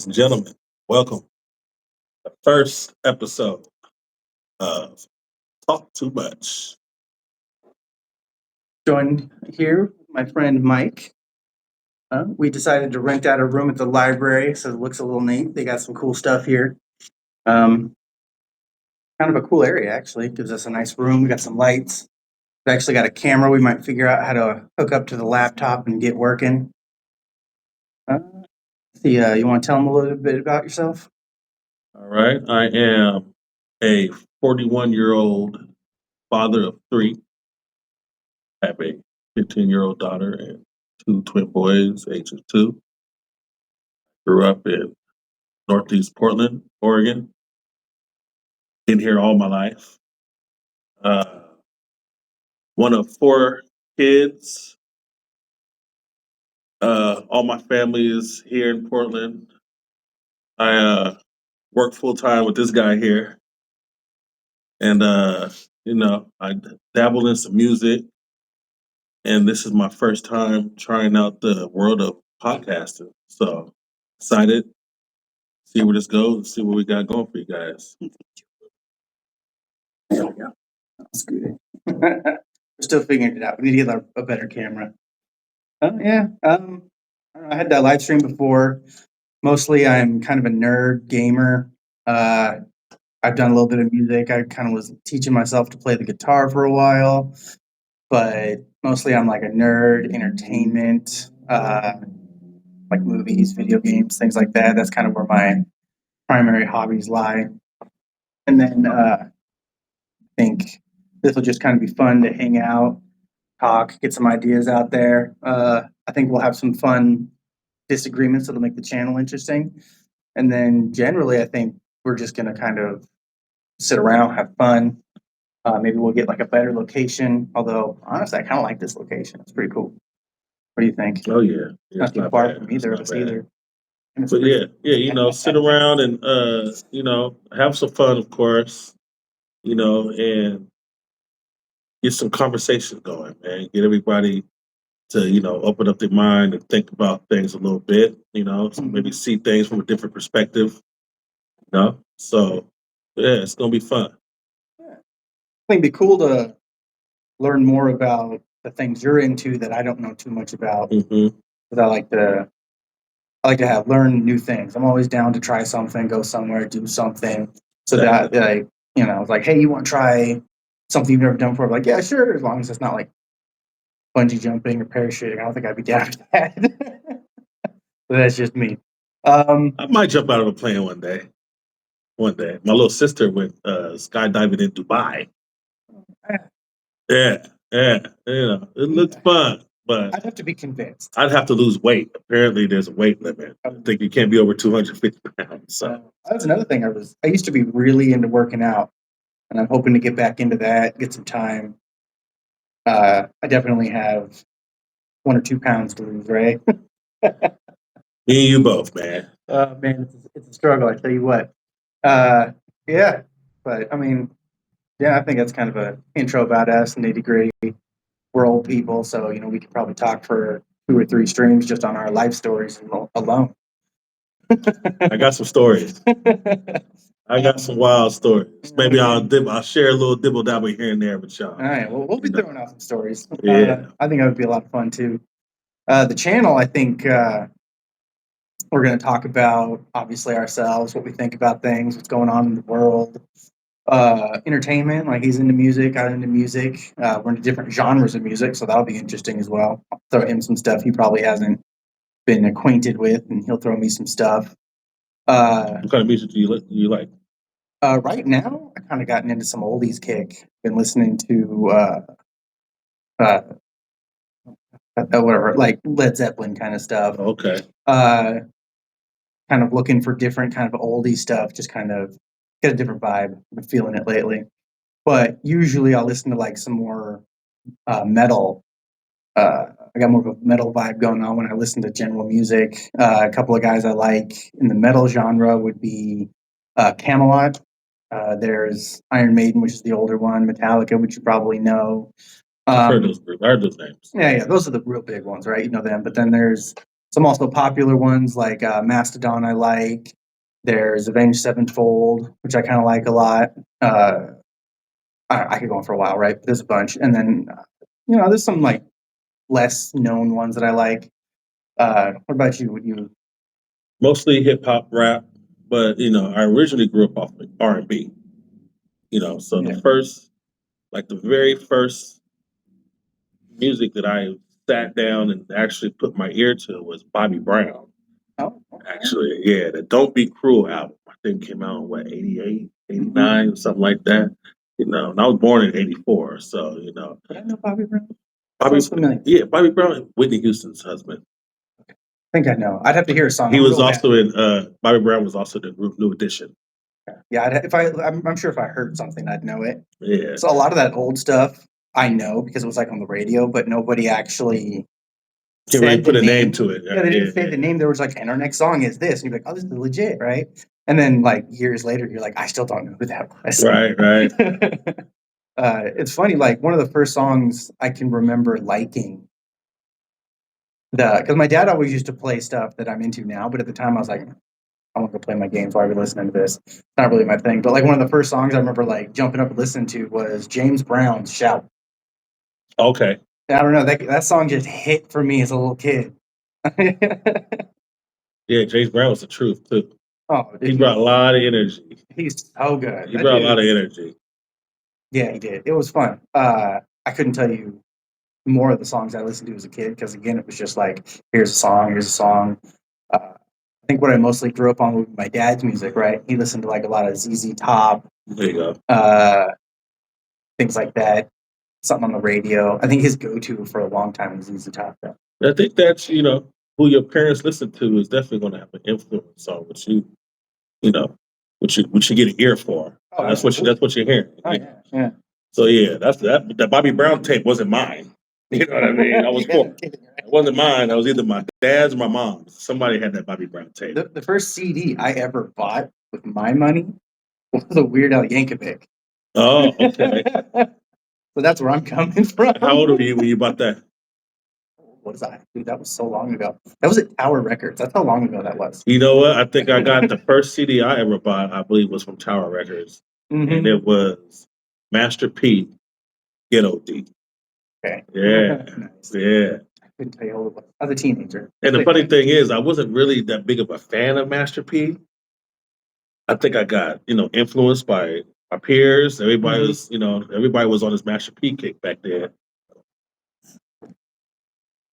and gentlemen, welcome to the first episode of Talk Too Much. Joined here with my friend Mike. We decided to rent out a room at the library, so it looks a little neat. They got some cool stuff here. Kind of a cool area, actually. Gives us a nice room. We got some lights. We actually got a camera. We might figure out how to hook up to the laptop and get working. You want to tell them a little bit about yourself? All right. I am a 41-year-old father of three. I have a 15-year-old daughter and two twin boys, ages 2. Grew up in Northeast Portland, Oregon. Been here all my life. One of 4 kids. All my family is here in Portland. I work full time with this guy here, and I dabbled in some music, and this is my first time trying out the world of podcasting. So excited, see where this goes, and see what we got going for you guys. There we go. That's good. We're still figuring it out. We need to get a better camera. Yeah. I don't know, I had that live stream before. Mostly, I'm kind of a nerd gamer. I've done a little bit of music. I kind of was teaching myself to play the guitar for a while, but mostly I'm like a nerd, entertainment, like movies, video games, things like that. That's kind of where my primary hobbies lie. And then I think this will just kind of be fun to hang out, talk, get some ideas out there. I think we'll have some fun disagreements that'll make the channel interesting. And then generally, I think we're just going to kind of sit around, have fun. Maybe we'll get like a better location. Although, honestly, I kind of like this location. It's pretty cool. What do you think? Oh yeah, Not too far from either of us either. But yeah, sit around and have some fun, of course, and get some conversations going, man. Get everybody to open up their mind and think about things a little bit, so maybe see things from a different perspective, So yeah, it's gonna be fun. I think it'd be cool to learn more about the things you're into that I don't know too much about. Mm-hmm. Because I like to have learn new things. I'm always down to try something, go somewhere, do something. So Exactly. that it's like, hey, you want to try something you've never done before? I'm like, yeah, sure, as long as it's not like bungee jumping or parachuting. I don't think I'd be down for that. But that's just me. I might jump out of a plane one day. One day, my little sister went skydiving in Dubai. Yeah, it looked fun, but I'd have to be convinced. I'd have to lose weight. Apparently, there's a weight limit. I think you can't be over 250 pounds. So that's another thing. I used to be really into working out, and I'm hoping to get back into that, get some time. I definitely have 1 or 2 pounds to lose, right? Me and you both, man. Man, it's a struggle. I tell you what. Yeah, but I mean, yeah, I think that's kind of an intro about us, nitty gritty. We're old people, so we could probably talk for 2 or 3 streams just on our life stories alone. I got some stories. I got some wild stories. Maybe I'll share a little dibble dabble here and there with y'all. All right, well, we'll be throwing out some stories. Yeah. I think that would be a lot of fun too. The channel, I think we're going to talk about obviously ourselves, what we think about things, what's going on in the world, entertainment. Like he's into music, I'm into music. We're into different genres of music, so that'll be interesting as well. I'll throw him some stuff he probably hasn't been acquainted with, and he'll throw me some stuff. What kind of music do you like? Right now, I kind of gotten into some oldies kick. Been listening to whatever, like Led Zeppelin kind of stuff. Okay. Kind of looking for different kind of oldie stuff, just kind of get a different vibe. I've been feeling it lately. But usually I'll listen to like some more metal. I got more of a metal vibe going on when I listen to general music. A couple of guys I like in the metal genre would be Camelot. There's Iron Maiden, which is the older one, Metallica, which you probably know. I've heard those names. Yeah, those are the real big ones, right? You know them. But then there's Some also popular ones like Mastodon I like. There's Avenged Sevenfold, which I kind of like a lot. I could go on for a while, right? But there's a bunch. And then, there's some like less known ones that I like. What about you? Would you? Mostly hip hop, rap, but I originally grew up off of R&B. So Yeah. the very first music that I sat down and actually put my ear to was Bobby Brown. Oh, okay. Actually, yeah, the "Don't Be Cruel" album, I think came out in what, 88, 89, something like that. And I was born in '84, so But I know Bobby Brown. Bobby, Sounds familiar. yeah, Bobby Brown, Whitney Houston's husband. I think I know. I'd have to hear a song. He I'm was real bad. also in Bobby Brown was also the group New Edition. Yeah, I'm sure if I heard something, I'd know it. Yeah, So a lot of that old stuff I know because it was like on the radio, but nobody actually can't really said put the a name name. to it. Yeah, they didn't say the name. There was like, and our next song is this, and you're like, oh, this is legit, right? And then like years later, you're like, I still don't know who that was. Right. It's funny, like one of the first songs I can remember liking because my dad always used to play stuff that I'm into now, but at the time I was like, I want to play my games while we're listening to this. It's not really my thing. But like one of the first songs I remember like jumping up and listening to was James Brown's "Shout." Okay. I don't know, that song just hit for me as a little kid. Yeah, James Brown was the truth too. Oh, He brought a lot of energy. he's so good. He That brought a lot dude. of energy. Yeah, he did. It was fun. I couldn't tell you more of the songs I listened to as a kid because again, it was just like, here's a song, here's a song. I think what I mostly grew up on was my dad's music, right? He listened to like a lot of ZZ Top, There you go. things like that. Something on the radio. I think his go-to for a long time was ZZ Top. Though. I think that's who your parents listen to is definitely going to have an influence on you know what you get an ear for. Oh, That's what you're hearing. Oh yeah. So yeah, that's that Bobby Brown tape wasn't mine. You know what I mean? I was Yeah, poor. no kidding, right? It wasn't mine. I was either my dad's or my mom's. Somebody had that Bobby Brown tape. The first CD I ever bought with my money was a Weird Al Yankovic. Oh, okay. So that's where I'm coming from. How old were you when you bought that? What is that? Dude, that was so long ago. That was at Tower Records. That's how long ago that was. You know what? I think I got the first CD I ever bought. I believe was from Tower Records, and it was Master P, Ghetto D. Okay. Yeah, Nice. yeah. I couldn't tell you how old it was. I was a teenager. And the funny thing is, I wasn't really that big of a fan of Master P. I think I got influenced by my peers. Everybody was on his Master P kick back then.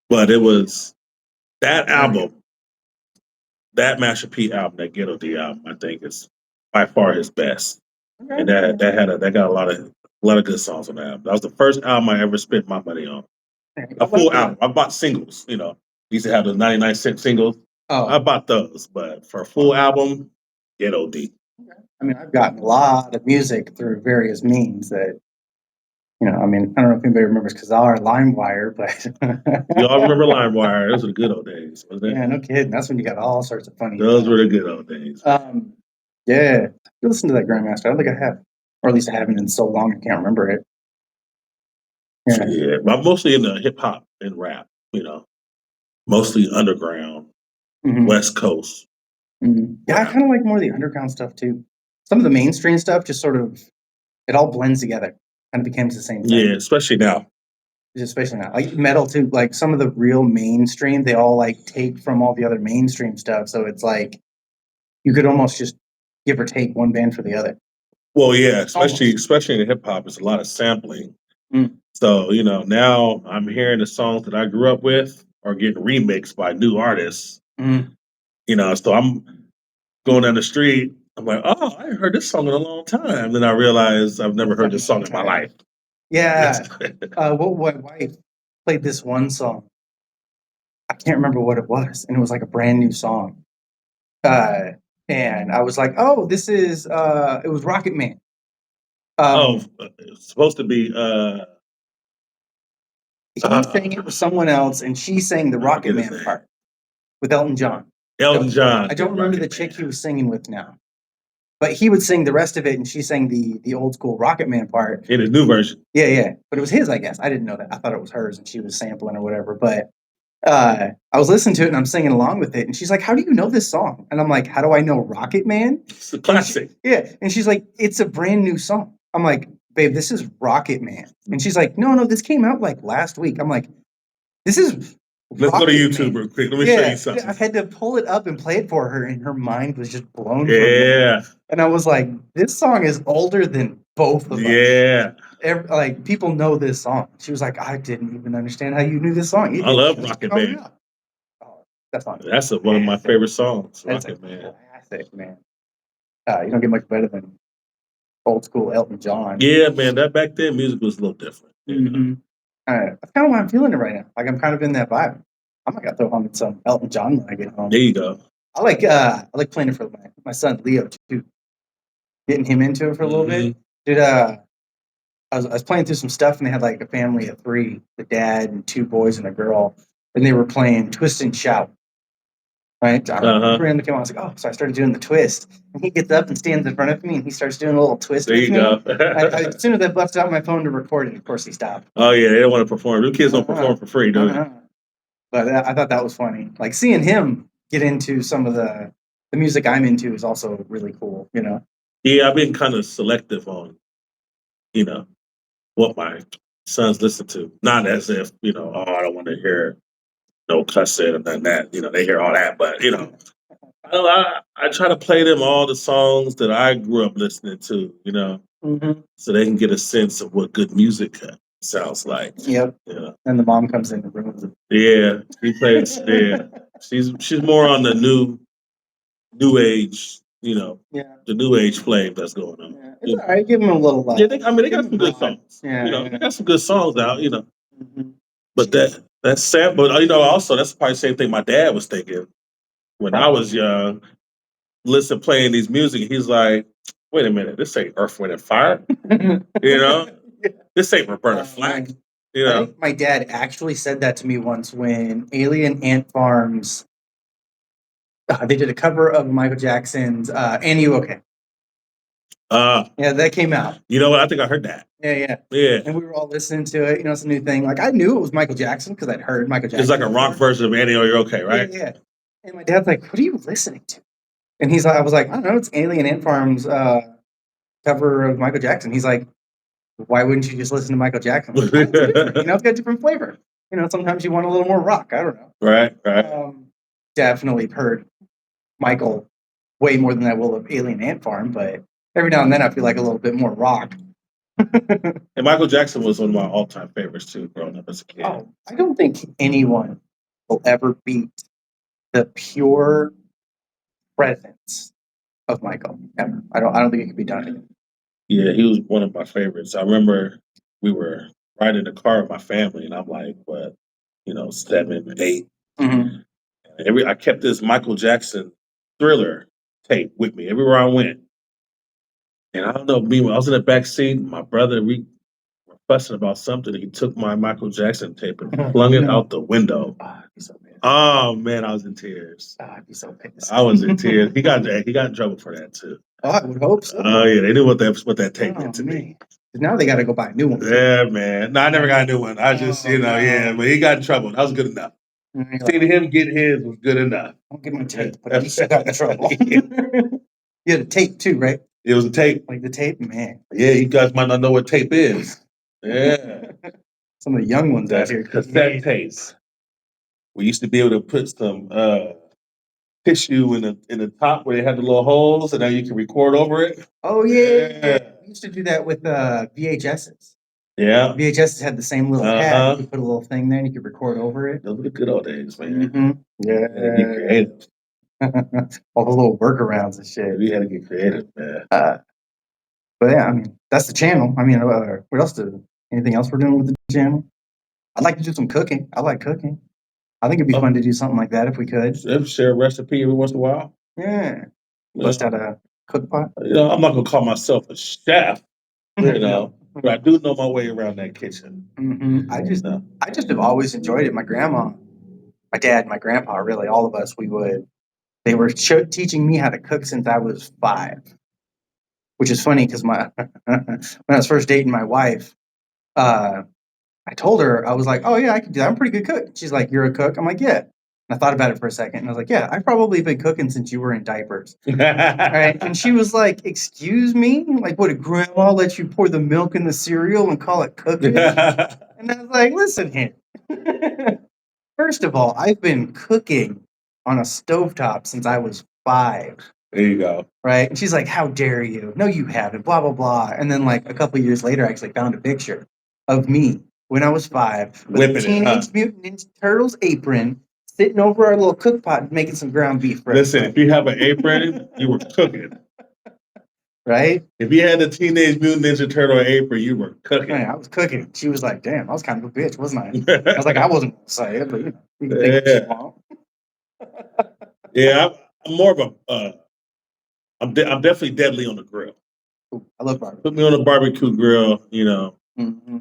But it was that album, that Master P album, that Ghetto D album. I think is by far his best, and that got a lot of good songs on that album. That was the first album I ever spent my money on. A full album. I bought singles. Used to have the 99-cent singles. Oh, I bought those, but for a full album, Ghetto D. I mean, I've gotten a lot of music through various means that, I mean, I don't know if anybody remembers Kazaa or LimeWire, but You all remember LimeWire? Those were the good old days, wasn't it? yeah, no kidding. That's when you got all sorts of funny Those stuff. were the good old days. Yeah, you listen to that Grandmaster. I don't think I have, or at least I haven't in so long I can't remember it. Yeah, but I'm mostly into hip hop and rap. Mostly underground, West Coast. Yeah, I kind of like more of the underground stuff too. Some of the mainstream stuff just sort of it all blends together, kind of becomes the same thing. Yeah, especially now. Especially now, like metal too. Like some of the real mainstream, they all like take from all the other mainstream stuff. So it's like you could almost just give or take one band for the other. Well, yeah, especially in hip hop, it's a lot of sampling. So now I'm hearing the songs that I grew up with are getting remixed by new artists. So I'm going down the street. I'm like, oh, I ain't heard this song in a long time. Then I realize I've never heard this song in my life. Yeah. Well, my wife played this one song. I can't remember what it was, and it was like a brand new song. And I was like, "Oh, this is." It was Rocket Man. It's supposed to be. He sang it with someone else, and she sang the Rocket Man part with Elton John. Elton John. I don't remember the chick he was singing with now, but he would sing the rest of it, and she sang the old school Rocket Man part in his new version. Yeah, but it was his, I guess. I didn't know that. I thought it was hers, and she was sampling or whatever. But I was listening to it and I'm singing along with it, and she's like, "How do you know this song?" And I'm like, "How do I know Rocket Man?" It's a classic. Yeah, and she's like, "It's a brand new song." I'm like, "Babe, this is Rocket Man," and she's like, "No, this came out like last week." I'm like, "This is." Let's go to Rocket YouTube Man. real quick. Let me show you I something. had to pull it up and play it for her, and her mind was just blown. For a minute. Yeah. And I was like, "This song is older than both of us." Yeah. Like people know this song. She was like, "I didn't even understand how you knew this song." I love Rocket Man. Oh, that's fun. That's one of my favorite songs. That's Rocket Man. Classic, man. You don't get much better than old school Elton John. Yeah, man. That back then music was a little different. Mm-hmm. That's kind of why I'm feeling it right now. Like I'm kind of in that vibe. I might got to throw on some Elton John when I get home. There you go. I like playing it for my son Leo too. Getting him into it for a little bit. Dude, I was playing through some stuff and they had like a family of 3, the dad and 2 boys and a girl, and they were playing Twist and Shout. Right? Randomly came on. I was like, "Oh," so I started doing the twist. And he gets up and stands in front of me and he starts doing a little twist. There you go. As soon as I busted out my phone to record it, of course he stopped. Oh yeah, they don't want to perform. Them kids don't perform for free, do they? But I thought that was funny. Like seeing him get into some of the music I'm into is also really cool, you know? Yeah, I've been kind of selective on, what my sons listen to. Not as if, oh, I don't want to hear no cussing and none of that. They hear all that, but I try to play them all the songs that I grew up listening to, so they can get a sense of what good music sounds like. Yep. Yeah. And the mom comes in the room. Yeah, he plays. Yeah, she's more on the new age, the new age flame that's going on. Yeah. It's all right. Give them a little. Yeah, they got some good songs. Yeah, they got some good songs out. Mm-hmm. But that's sad. But also that's probably the same thing my dad was thinking when I was young. Listen, playing these music, he's like, "Wait a minute, this ain't Earth, Wind, and Fire." This ain't Roberta Flack. I think my dad actually said that to me once when Alien Ant Farms. They did a cover of Michael Jackson's "And You Okay." Yeah, that came out. You know what? I think I heard that. Yeah. And we were all listening to it. It's a new thing. Like I knew it was Michael Jackson because I'd heard Michael Jackson. It's like a rock version of Annie, Are You Okay, right? Yeah. And my dad's like, "What are you listening to?" And he's like, I was like, "I don't know. It's Alien Ant Farms cover of Michael Jackson." He's like, "Why wouldn't you just listen to Michael Jackson?" Like, it's different. It's got a different flavor. Sometimes you want a little more rock. I don't know. Right. Definitely heard Michael way more than I will of Alien Ant Farm, but every now and then I feel like a little bit more rock. And Michael Jackson was one of my all-time favorites too, growing up as a kid. Oh, I don't think anyone will ever beat the pure presence of Michael ever. I don't think it could be done again. Yeah, he was one of my favorites. I remember we were riding in the car with my family, and I'm like, 7, 8. Mm-hmm. I kept this Michael Jackson Thriller tape with me everywhere I went. And I don't know, I was in the back seat. My brother, we were fussing about something. He took my Michael Jackson tape and flung it out the window. Oh man, I was in tears. I'd be so pissed. I was in tears. He got in trouble for that too. Oh, I would hope so. Oh yeah, they knew what that tape meant to me. Now they got to go buy a new one. Yeah, man. No, I never got a new one. I just, but he got in trouble. That was good enough. Seeing him get his was good enough. Don't get my tape, but at least I got in trouble. You had a tape too, right? It was a tape. Like the tape, man. Yeah, you guys might not know what tape is. Yeah. Some of the young ones out here. Cassette tapes. We used to be able to put some tissue in the top where they had the little holes, and now you can record over it. Oh yeah. We used to do that with VHSs. Yeah. VHSs had the same little pad. You could put a little thing there and you could record over it. Those were the good old days, man. Mm-hmm. Yeah. Get creative. All the little workarounds and shit. We had to get creative, man. But yeah, that's the channel. What else anything else we're doing with the channel? I'd like to do some cooking. I like cooking. I think it'd be fun to do something like that if we could. Share a recipe every once in a while. Yeah. Bust out a cook pot. I'm not gonna call myself a chef, but I do know my way around that kitchen. Mm-hmm. I just have always enjoyed it. My grandma, my dad, my grandpa, really, all of us, they were teaching me how to cook since I was 5, which is funny because when I was first dating my wife, I told her, I was like, oh yeah, I can do that. I'm a pretty good cook. She's like, you're a cook? I'm like, yeah. And I thought about it for a second and I was like, yeah, I've probably been cooking since you were in diapers. All right. And she was like, excuse me? Like, what, a grandma let you pour the milk in the cereal and call it cooking? And I was like, listen here. First of all, I've been cooking on a stovetop since I was 5. There you go. Right. And she's like, how dare you? No, you haven't, blah, blah, blah. And then, like, a couple years later, I actually found a picture of me when I was 5 with Whipping a it, Teenage Mutant Ninja Turtles apron, sitting over our little cook pot making some ground beef. For Listen, everybody. if you have an apron, you were cooking. Right? If you had the Teenage Mutant Ninja Turtle apron, you were cooking. Man, I was cooking. She was like, damn, I was kind of a bitch, wasn't I? I was like, I wasn't going to say it, but you know, you can think what you want. Yeah, I'm more of a. I'm definitely deadly on the grill. Ooh, I love barbecue. Put me on a barbecue grill, you know. Mm-hmm.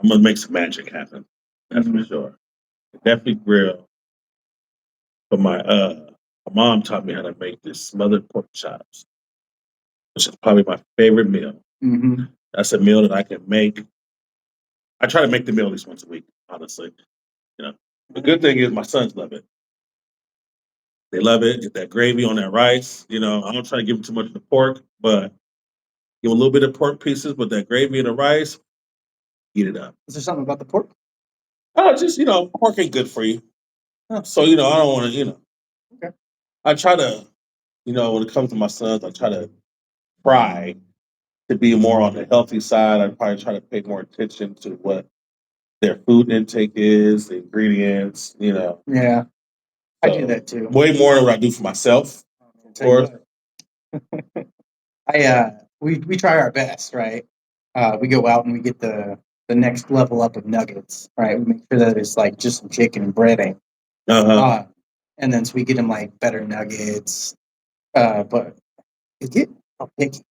I'm gonna make some magic happen. That's for sure. Definitely grill. But my mom taught me how to make this smothered pork chops, which is probably my favorite meal. Mm-hmm. That's a meal that I can make. I try to make the meal at least once a week, honestly. You know, the good thing is my sons love it. They love it. Get that gravy on that rice. You know, I don't try to give them too much of the pork, but give them a little bit of pork pieces with that gravy and the rice. Eat it up. Is there something about the pork? Oh, just pork ain't good for you. So I don't want to. Okay. I try to, when it comes to my sons, I try to try to be more on the healthy side. I probably try to pay more attention to what their food intake is, the ingredients. Yeah, I do that too. Way more than what I do for myself. Of course. We try our best, right? We go out and we get the next level up of nuggets, right? We make sure that it's like just some chicken and breading. And then so we get him like better nuggets. But he's getting picky.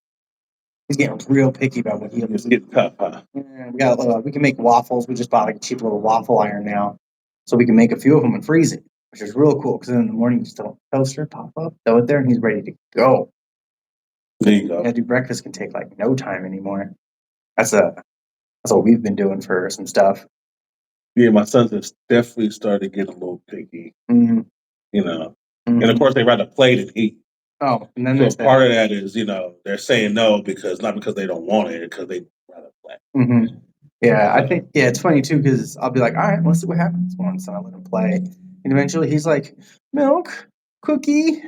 He's getting real picky about what he'll eat. It's getting tough, huh? Yeah, we can make waffles. We just bought like a cheap little waffle iron now, so we can make a few of them and freeze it, which is real cool. Because then in the morning you just throw a toaster, pop up, throw it there, and he's ready to go. There you go. Yeah, do breakfast can take like no time anymore. That's what we've been doing for some stuff. Yeah, my sons have definitely started to get a little picky. Mm-hmm. And of course they rather play than eat. Oh, and then so there's part of that is they're saying no not because they don't want it, because they rather play. Mm-hmm. Yeah, I think it's funny too because I'll be like, all right, let's see what happens once, and I let him play, and eventually he's like, milk, cookie,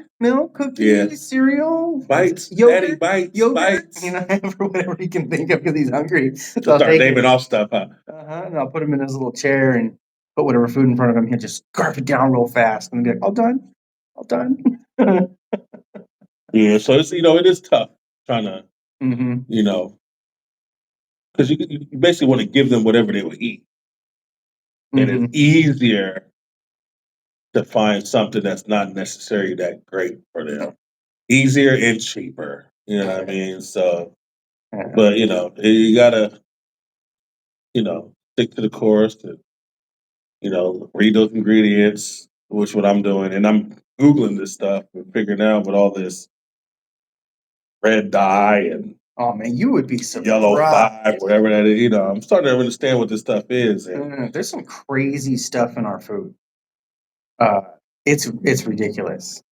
cereal, bites, yogurt, daddy, bites, bites, for whatever he can think of because he's hungry. So I'll start naming off stuff, huh? And I'll put him in his little chair and put whatever food in front of him. He'll just scarf it down real fast and be like, all done. Yeah, so it's it is tough trying to because you basically want to give them whatever they will eat. And it's easier to find something that's not necessarily that great for them. Easier and cheaper. You know what I mean? So, but you gotta, stick to the course to, read those ingredients, which what I'm doing, and I'm Googling this stuff and figuring out what all this red dye and oh man, you would be surprised. yellow 5, whatever that is. I'm starting to understand what this stuff is. And there's some crazy stuff in our food. It's ridiculous.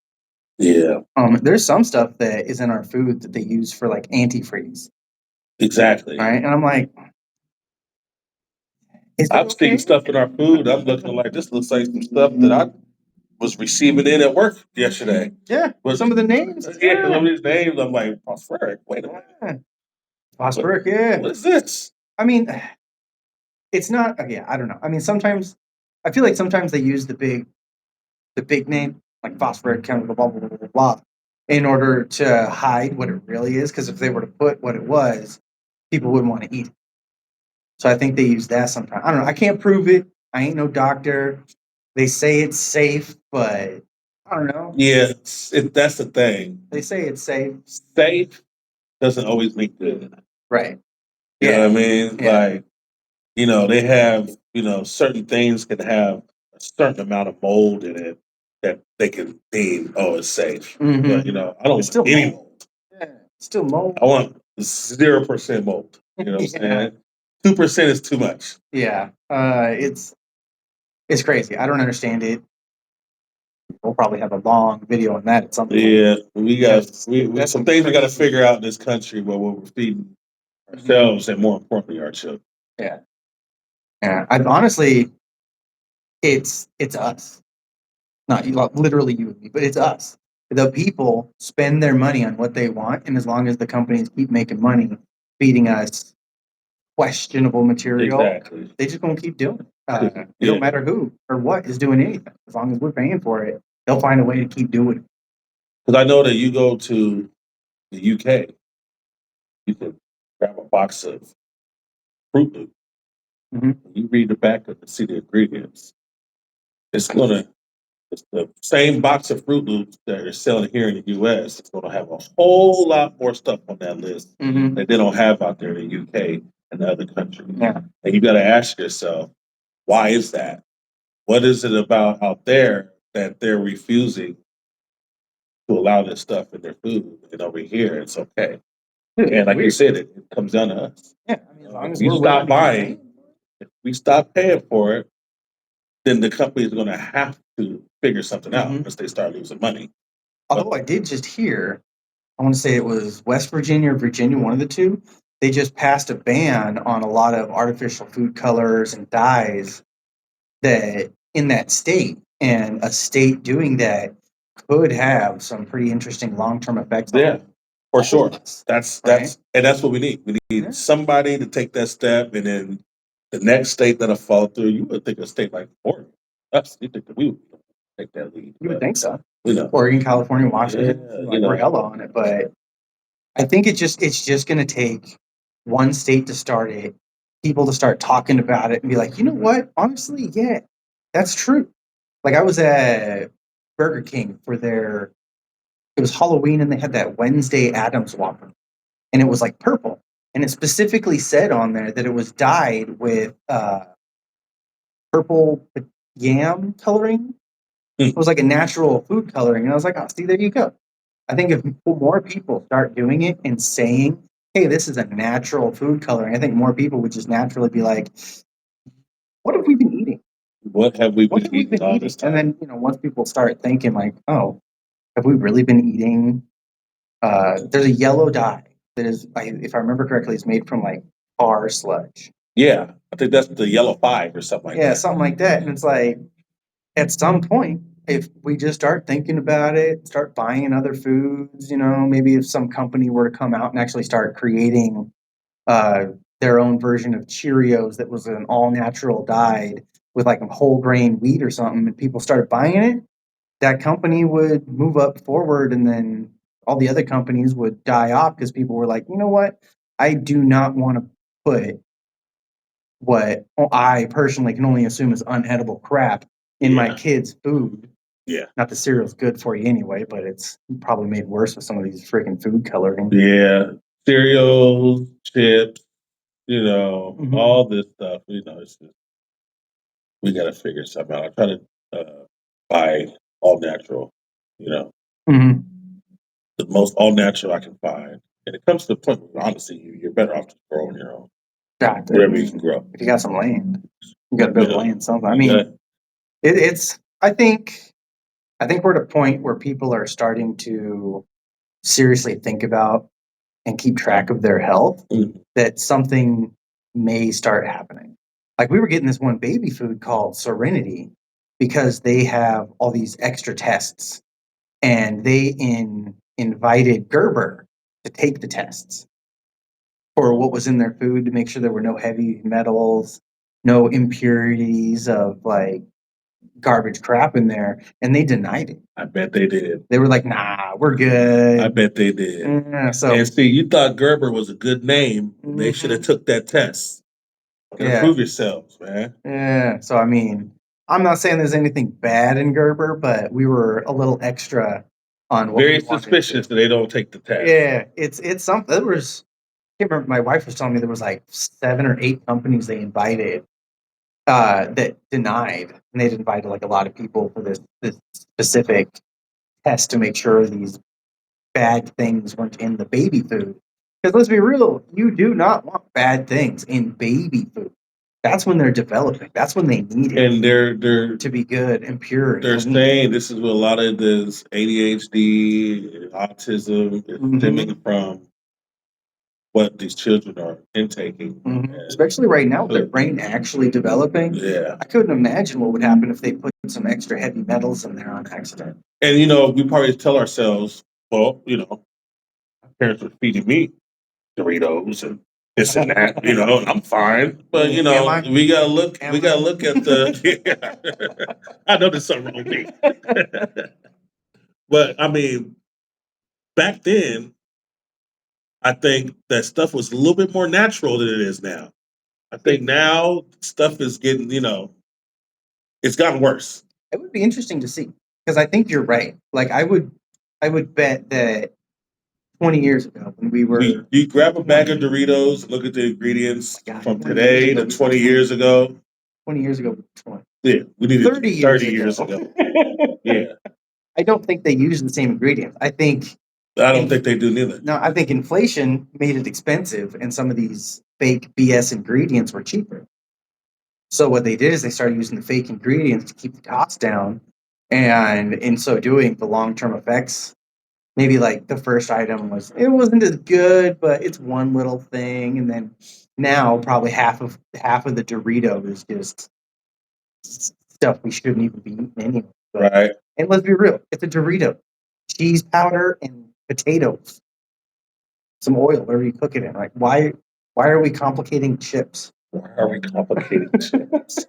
Yeah. There's some stuff that is in our food that they use for like antifreeze. Exactly. Right, and I'm like, I'm seeing stuff in our food. I'm looking like this looks like some stuff that I was receiving in at work yesterday. Yeah, some of the names. Yeah, some of these names. I'm like, phosphoric. Wait a minute. Phosphoric, yeah. What is this? I mean, it's not. Yeah, I don't know. I mean, sometimes I feel like sometimes they use the big name like phosphoric chemical, blah blah blah blah blah, in order to hide what it really is. Because if they were to put what it was, people wouldn't want to eat it. So I think they use that sometimes. I don't know. I can't prove it. I ain't no doctor. They say it's safe, but I don't know. Yeah, that's the thing. They say it's safe. Safe doesn't always mean good. Right. You know what I mean? Yeah. Like, they have, certain things can have a certain amount of mold in it that they can deem, it's safe. But, I don't want any mold. Yeah, still mold. I want 0% mold. You know what I'm saying? 2% is too much. Yeah, it's crazy. I don't understand it. We'll probably have a long video on that at some point. Yeah, we got That's some things we got to crazy. figure out in this country where we're feeding ourselves and more importantly our children. Yeah, yeah. I've honestly, it's us, not literally you and me, but it's us. The people spend their money on what they want, and as long as the companies keep making money, feeding us questionable material, Exactly. they just gonna keep doing it. It don't matter who or what is doing anything. As long as we're paying for it, they'll find a way to keep doing it. Because I know that you go to the UK, you can grab a box of Fruit Loops. You read the back of it, see the ingredients. It's the same box of Fruit Loops that are selling here in the US. It's gonna have a whole lot more stuff on that list that they don't have out there in the UK and the other countries. Yeah. And you got to ask yourself, why is that? What is it about out there that they're refusing to allow this stuff in their food, and over here it's okay? And like you said, it comes down to us. Yeah, I mean, as long as we we're stop willing to keep buying, paying. if we stop paying for it, then the company is going to have to figure something out once they start losing money. Although I did just hear, I want to say it was West Virginia or Virginia, one of the two, they just passed a ban on a lot of artificial food colors and dyes that in that state. And a state doing that could have some pretty interesting long-term effects on Yeah, for sure. us, That's right? and that's what we need. We need somebody to take that step, and then the next state that'll fall through. You would think a state like Oregon. You think that we would take that lead? You would think so. You know, Oregon, California, Washington, Yeah, we're hella on it. But I think it's just going to take one state to start it, people to start talking about it and be like, you know what? Honestly, yeah, that's true. Like I was at Burger King for it was Halloween and they had that Wednesday Addams Whopper and it was like purple. And it specifically said on there that it was dyed with purple yam coloring. It was like a natural food coloring. And I was like, oh, see, there you go. I think if more people start doing it and saying, hey, this is a natural food coloring, I think more people would just naturally be like, what have we been eating? What have we been eating all this time? And then, once people start thinking like, oh, have we really been eating? There's a yellow dye that is, if I remember correctly, is made from like tar sludge. Yeah, I think that's the yellow 5 or something like that. Yeah, something like that. And it's like, at some point, if we just start thinking about it, start buying other foods, maybe if some company were to come out and actually start creating their own version of Cheerios that was an all natural dyed with like a whole grain wheat or something, and people started buying it, that company would move up forward, and then all the other companies would die off because people were like, you know what, I do not want to put what I personally can only assume is unedible crap in my kids' food. Yeah. Not the cereal's good for you anyway, but it's probably made worse with some of these freaking food coloring. Yeah. Cereals, chips, all this stuff, it's just, we got to figure something out. I try to buy all natural, the most all natural I can find. And it comes to the point where, honestly, you're better off just growing your own. Whatever you can grow. If you got some land, you got to build land something. I mean, it's. I think we're at a point where people are starting to seriously think about and keep track of their health. That something may start happening. Like we were getting this one baby food called Serenity because they have all these extra tests, and they invited Gerber to take the tests for what was in their food to make sure there were no heavy metals, no impurities of like garbage crap in there, and they denied it. I bet they did. They were like, "Nah, we're good." I bet they did. And see, you thought Gerber was a good name. They should have took that test. Prove yourselves, man. Yeah. So I mean, I'm not saying there's anything bad in Gerber, but we were a little extra on what very suspicious that they don't take the test. Yeah, it's something. There was, I can't remember. My wife was telling me there was like 7 or 8 companies they invited that denied, and they'd invited like a lot of people for this specific test to make sure these bad things weren't in the baby food. Because let's be real, you do not want bad things in baby food. That's when they're developing. That's when they need it And they're to be good and pure. And they're clean. saying this is what a lot of this ADHD, autism is stemming from what these children are intaking. Especially right now, with their brain actually developing. Yeah. I couldn't imagine what would happen if they put some extra heavy metals in there on accident. And we probably tell ourselves, well, my parents were feeding me Doritos and this and that, and I'm fine. But we gotta look. We gotta look at the. I know there's something wrong with me. But I mean, back then, I think that stuff was a little bit more natural than it is now. I think now stuff is getting, it's gotten worse. It would be interesting to see because I think you're right. Like I would bet that 20 years ago when we were, you grab a bag of Doritos, look at the ingredients from today to 20 years ago. 20 years ago, 20. Yeah, we needed 30 years ago. Yeah. I don't think they use the same ingredients. I don't think they do neither. No, I think inflation made it expensive, and some of these fake BS ingredients were cheaper. So what they did is they started using the fake ingredients to keep the costs down, and in so doing, the long-term effects. Maybe like the first item wasn't as good, but it's one little thing, and then now probably half of the Dorito is just stuff we shouldn't even be eating anyway. Right. And let's be real, it's a Dorito, cheese powder and potatoes, some oil, whatever you cook it in. Like why are we complicating chips? Why are we complicating chips?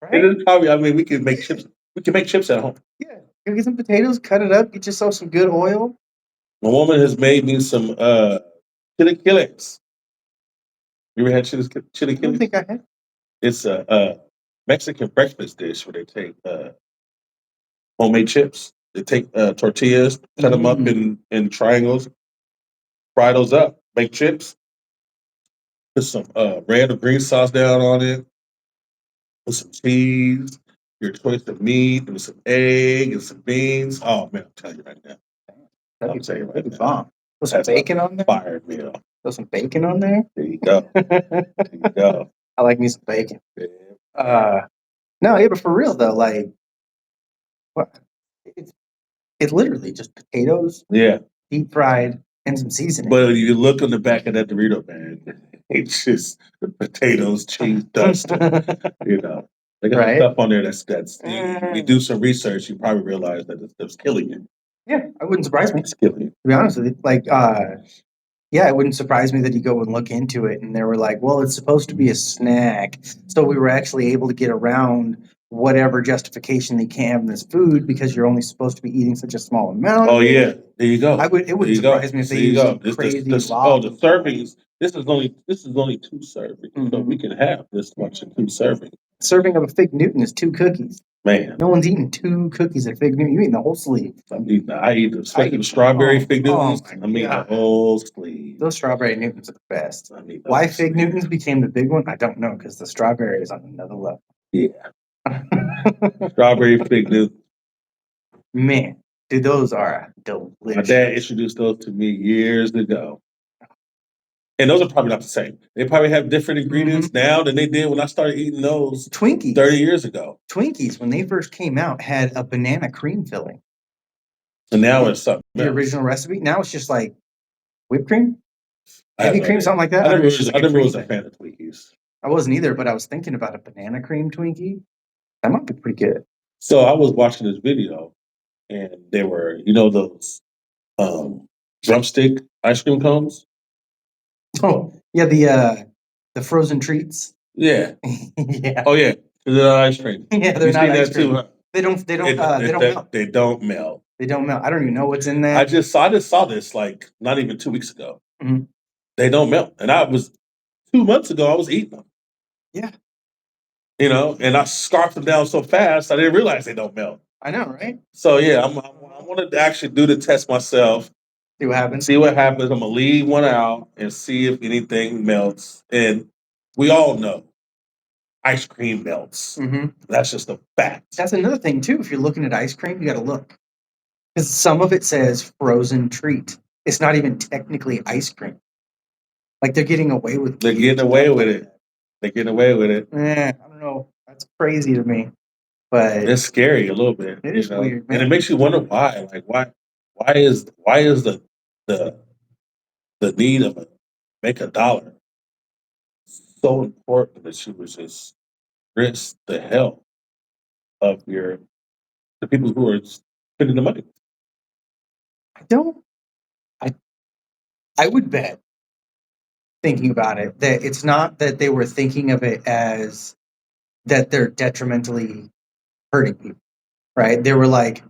Right? It is probably. I mean, we can make chips. We can make chips at home. Yeah, get some potatoes, cut it up, get yourself some good oil. My woman has made me some chilaquiles. You ever had chilaquiles? I don't think I had. It's a Mexican breakfast dish where they take homemade chips. They take tortillas, cut them up in triangles, fry those up, make chips, put some red or green sauce down on it, put some cheese, your choice of meat, and some egg and some beans. Oh man, I'm telling you right now. I'm telling you right now. Put some bacon on there. Fire meal. Put some bacon on there. There you go. There you go. I like me some bacon. Yeah. No, yeah, but for real though, like, what? It's literally just potatoes. Yeah. Deep fried and some seasoning. But you look on the back of that Dorito bag, it's just potatoes, cheese, dust. They got stuff on there that's you do some research, you probably realize that it's killing you. Yeah, it wouldn't surprise me. It's killing you. To be honest with you, like, yeah, it wouldn't surprise me that you go and look into it, and they were like, "Well, it's supposed to be a snack," so we were actually able to get around whatever justification they can have in this food because you're only supposed to be eating such a small amount. Oh yeah, there you go. It wouldn't surprise me if they use crazy. The servings. This is only 2 servings, so we can have this much in 2 servings. Serving of a Fig Newton is 2 cookies. Man, no one's eating 2 cookies of Fig Newton. You eating the whole sleeve. I eat the strawberry Fig Newtons. The whole sleeve. Those strawberry Newtons are the best. Why Fig Newtons became the big one, I don't know, because the strawberry is on another level. Yeah. Strawberry Fig Newton. Man, dude, those are delicious. My dad introduced those to me years ago. And those are probably not the same. They probably have different ingredients now than they did when I started eating those Twinkies 30 years ago. Twinkies, when they first came out, had a banana cream filling. And now it's something the original recipe. Now it's just like whipped cream, heavy cream, something like that. I never was a fan of Twinkies. I wasn't either, but I was thinking about a banana cream Twinkie. That might be pretty good. So I was watching this video, and they were, those drumstick ice cream cones. Oh yeah, the frozen treats. Yeah. Yeah. Oh yeah, the ice cream. Yeah, they're not ice cream. Too, huh? They don't melt. They don't melt. They don't melt. I don't even know what's in that. I just saw this like not even 2 weeks ago. Mm-hmm. They don't melt, and 2 months ago I was eating them. Yeah. And I scarfed them down so fast I didn't realize they don't melt. I know, right? So yeah, I wanted to actually do the test myself. See what happens. I'm gonna leave one out and see if anything melts. And we all know ice cream melts. Mm-hmm. That's just a fact. That's another thing too. If you're looking at ice cream, you got to look because some of it says frozen treat. it's not even technically ice cream. Like they're getting away with. They're getting away with it. They're getting away with it. I don't know. That's crazy to me. But it's scary a little bit. It is weird, man. And it makes you wonder why. Like why is the need of make a dollar so important that you would just risk the health of the people who are spending the money? I would bet, thinking about it, that it's not that they were thinking of it as that they're detrimentally hurting people, right? They were like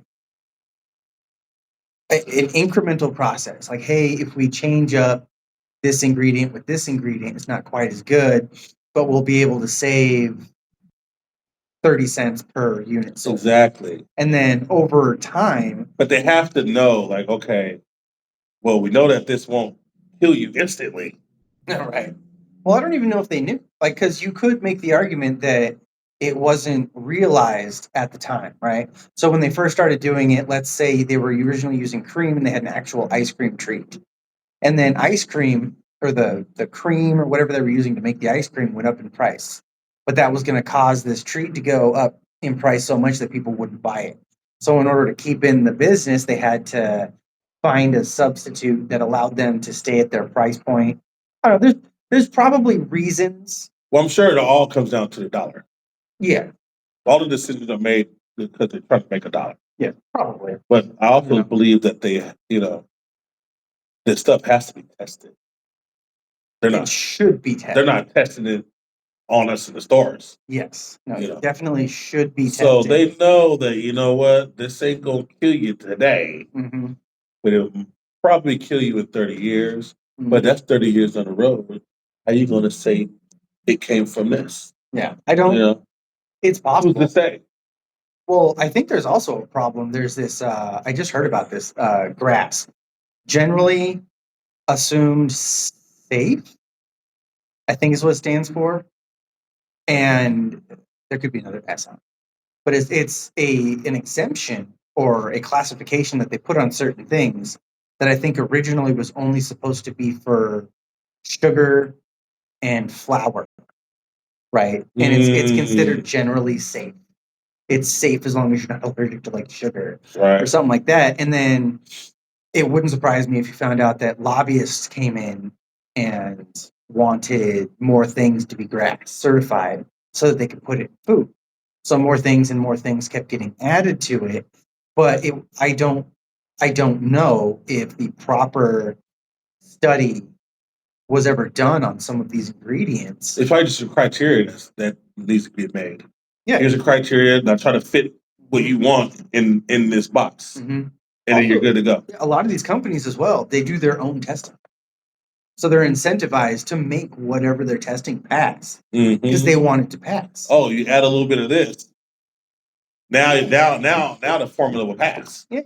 an incremental process. Like, hey, if we change up this ingredient with this ingredient, it's not quite as good, but we'll be able to save 30 cents per unit sold. Exactly. And then over time. But they have to know, like, okay, well, we know that this won't kill you instantly. All right. Well, I don't even know if they knew. Like, because you could make the argument that it wasn't realized at the time, right? So when they first started doing it, let's say they were originally using cream and they had an actual ice cream treat. And then ice cream, or the cream or whatever they were using to make the ice cream, went up in price. But that was going to cause this treat to go up in price so much that people wouldn't buy it. So in order to keep in the business, they had to find a substitute that allowed them to stay at their price point. I don't know. There's probably reasons. Well, I'm sure it all comes down to the dollar. Yeah. All the decisions are made because they're trying to make a dollar. Yeah, probably. But I also believe that this stuff has to be tested. It should be tested. They're not testing it on us in the stores. Yes. No, it definitely should be tested. So they know that, you know what, this ain't going to kill you today, but it'll probably kill you in 30 years. But that's 30 years on the road. How are you going to say it came from this? Yeah. I don't. It's possible. Who's to say? Well, I think there's also a problem. There's this, I just heard about this, grass. Generally assumed safe, I think is what it stands for. And there could be another S on it. But it's an exemption or a classification that they put on certain things that I think originally was only supposed to be for sugar and flour, right? And it's considered generally safe. It's safe as long as you're not allergic to like sugar or something like that. And then it wouldn't surprise me if you found out that lobbyists came in and wanted more things to be GRAS certified so that they could put it in food. So more things and more things kept getting added to it. But I don't know if the proper study was ever done on some of these ingredients. It's probably just a criteria that needs to be made. Yeah. Here's a criteria. Now try to fit what you want in this box. And then you're good to go. A lot of these companies as well, they do their own testing. So they're incentivized to make whatever they're testing pass because they want it to pass. Oh, you add a little bit of this. Now the formula will pass. Yeah.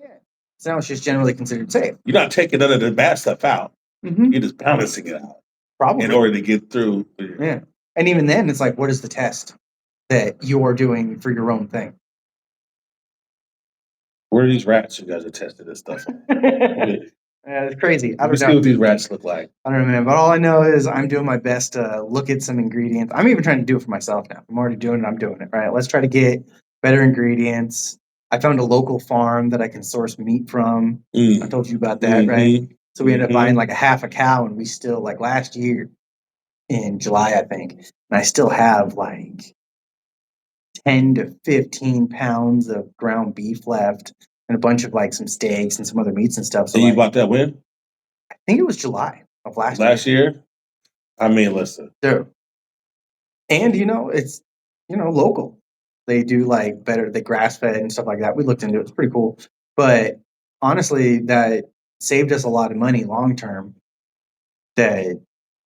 So now it's just generally considered safe. You're not taking none of the bad stuff out. You're just balancing it out. Probably. In order to get through. Yeah. And even then, it's like, what is the test that you're doing for your own thing? Where are these rats you guys are testing this stuff on? Yeah, it's crazy. I don't know what these rats look like. I don't know, man. But all I know is I'm doing my best to look at some ingredients. I'm even trying to do it for myself now. I'm already doing it. I'm doing it. Right. Let's try to get better ingredients. I found a local farm that I can source meat from. I told you about that, right? So we ended up buying like a half a cow, and we still, like last year in July, I think, and I still have like 10 to 15 pounds of ground beef left and a bunch of like some steaks and some other meats and stuff. So you bought that when? I think it was July of last year. I mean, listen. Dude. And it's local. They do like better, the grass fed and stuff like that. We looked into it. It's pretty cool. But honestly, that saved us a lot of money long term. That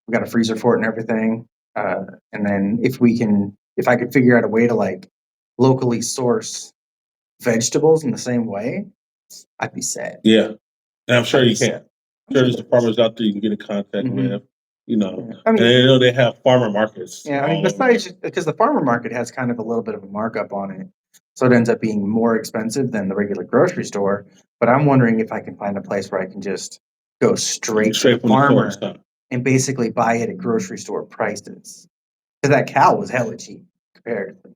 we got a freezer for it and everything. And then if I could figure out a way to like locally source vegetables in the same way, I'd be set. Yeah. And I'm sure you can. I'm sure there's farmers out there you can get in contact with. I mean, and they have farmer markets. Yeah, I mean, besides, because the farmer market has kind of a little bit of a markup on it, so it ends up being more expensive than the regular grocery store. But I'm wondering if I can find a place where I can just go straight to the from the farmer source. Huh? and basically buy it at grocery store prices. Because that cow was hella cheap comparatively.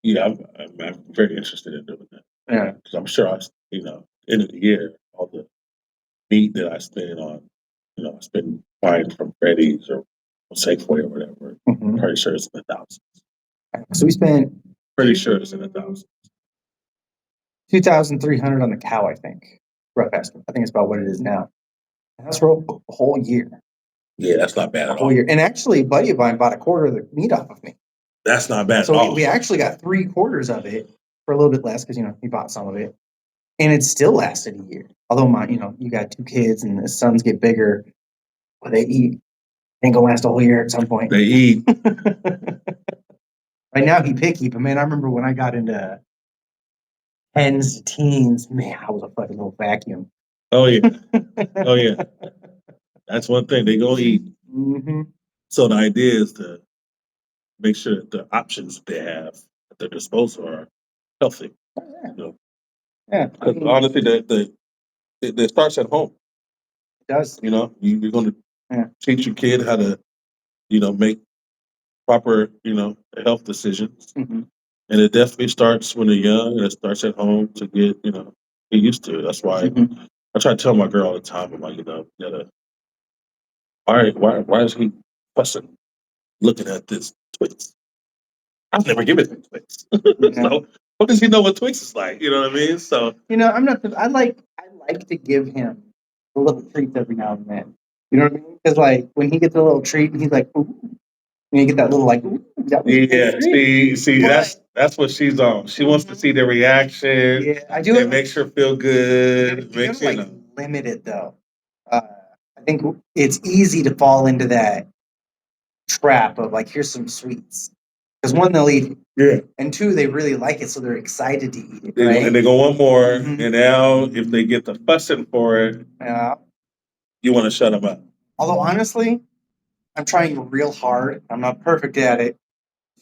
Yeah, I'm very interested in doing that. Yeah. Because I'm sure end of the year, all the meat that I spend on, I spend buying from Freddy's or Safeway or whatever. Mhm. Pretty sure it's in the thousands. So we spent Pretty sure it's in the thousands. 2,300 on the cow, I think. Rough estimate. I think it's about what it is now. And that's for a whole year. Yeah, that's not bad A at whole all. year. And actually, a buddy of mine bought a quarter of the meat off of me. That's not bad at So all. we actually got 3/4 of it for a little bit less because he bought some of it, and it still lasted a year. Although you got 2 kids and the sons get bigger, well, they eat. Ain't gonna last a whole year at some point. They eat. Right now he picky, but man, I remember when I got into tens to teens, man, I was a fucking little vacuum. Oh yeah. Oh yeah. That's one thing they gonna eat. Mm-hmm. So the idea is to make sure that the options they have at their disposal are healthy. Yeah. You know, Yeah. because honestly, that starts at home. It does. You're going to teach your kid how to, make proper, health decisions. Mm-hmm. And it definitely starts when they're young, and it starts at home to get used to it. That's why I try to tell my girl all the time, I'm like, you gotta, why is he fussing, looking at this Twix? I've never given him Twix. So how does he know what Twix is like? You know what I mean? So I'm not. I like to give him a little treats every now and then. You know what I mean? Because like when he gets a little treat, and he's like, "Ooh," and you get that little like, "Ooh," that was a good treat. see, But that's what she's on. She wants to see the reaction. yeah, I do. It makes her feel good. You gotta like limit it though. I think it's easy to fall into that trap of like, here's some sweets. Because one, they'll eat it. Yeah. And two, they really like it, so they're excited to eat it, And right? they go one more, Mhm. and now if they get the fussing for it, Yeah. you want to shut them up. Although honestly, I'm trying real hard. I'm not perfect at it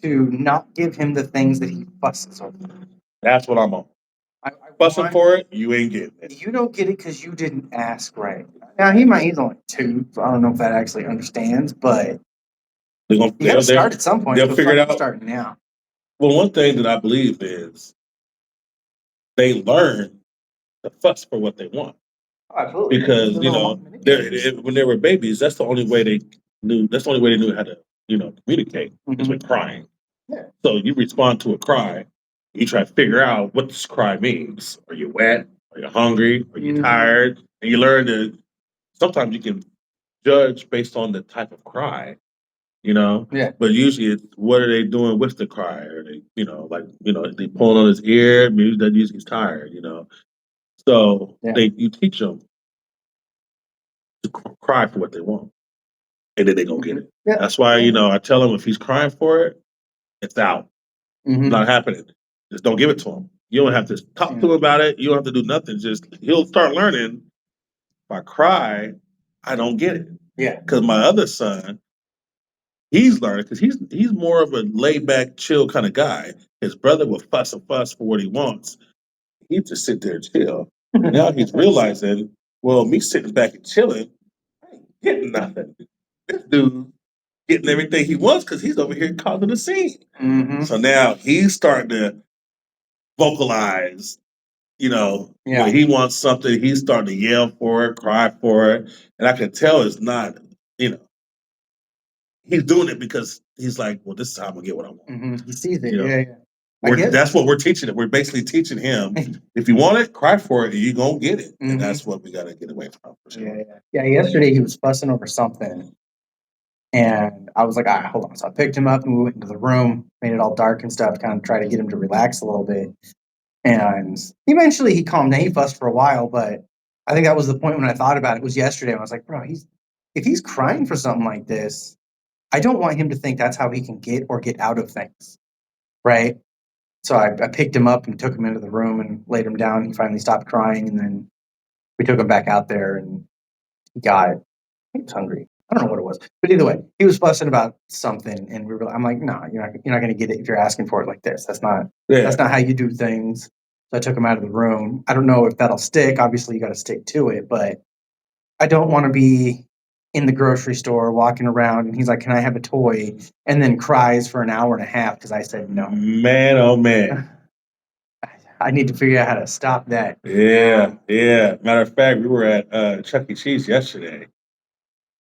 to not give him the things that he fusses over. That's what I'm on. I Fussing want, for it, you ain't getting it. you don't get it because you didn't ask right. Now he's only 2, so I don't know if that actually understands, but you got to start at some point. They'll figure it out. Starting now. Well, one thing that I believe is they learn to fuss for what they want. Oh, absolutely. Because when they were babies, that's the only way they knew. That's the only way they knew how to communicate is with crying. Yeah. So you respond to a cry. You try to figure out what this cry means. Are you wet? Are you hungry? Are you tired? And you learn to. Sometimes you can judge based on the type of cry. Yeah. But usually, it's what are they doing with the cry? Are they, they pulling on his ear? Maybe that usually he's tired. So you teach them to cry for what they want, and then they gonna get it. Yeah. That's why I tell him if he's crying for it, it's out. Not happening. Just don't give it to him. You don't have to talk to him about it. You don't have to do nothing. Just he'll start learning. If I cry, I don't get it. Yeah. Because my other son, he's learning because he's more of a laid back, chill kind of guy. His brother will fuss and fuss for what he wants. He just sit there and chill. And now he's realizing, well, me sitting back and chilling, I ain't getting nothing. This dude getting everything he wants because he's over here causing a scene. So now he's starting to vocalize, when he wants something, he's starting to yell for it, cry for it. And I can tell it's not, he's doing it because he's like, well, this is how I'm going to get what I want. He sees it. That's what we're teaching him. We're basically teaching him, if you want it, cry for it, and you're going to get it. And that's what we got to get away from. For sure. Yeah. Yesterday he was fussing over something. And I was like, all right, hold on. So I picked him up and we went into the room, made it all dark and stuff, kind of try to get him to relax a little bit. And eventually he calmed down. He fussed for a while, but I think that was the point when I thought about it was yesterday. I was like, bro, if he's crying for something like this, I don't want him to think that's how he can get out of things. Right. So I picked him up and took him into the room and laid him down. He finally stopped crying. And then we took him back out there and he was hungry. I don't know what it was, but either way, he was fussing about something, and I'm like, no, you're not going to get it if you're asking for it like this. That's not how you do things. So I took him out of the room. I don't know if that'll stick. Obviously, you got to stick to it, but I don't want to be in the grocery store walking around and he's like, "Can I have a toy?" and then cries for an hour and a half because I said no. Man, oh man. I need to figure out how to stop that. Yeah, yeah. Matter of fact, we were at Chuck E. Cheese yesterday,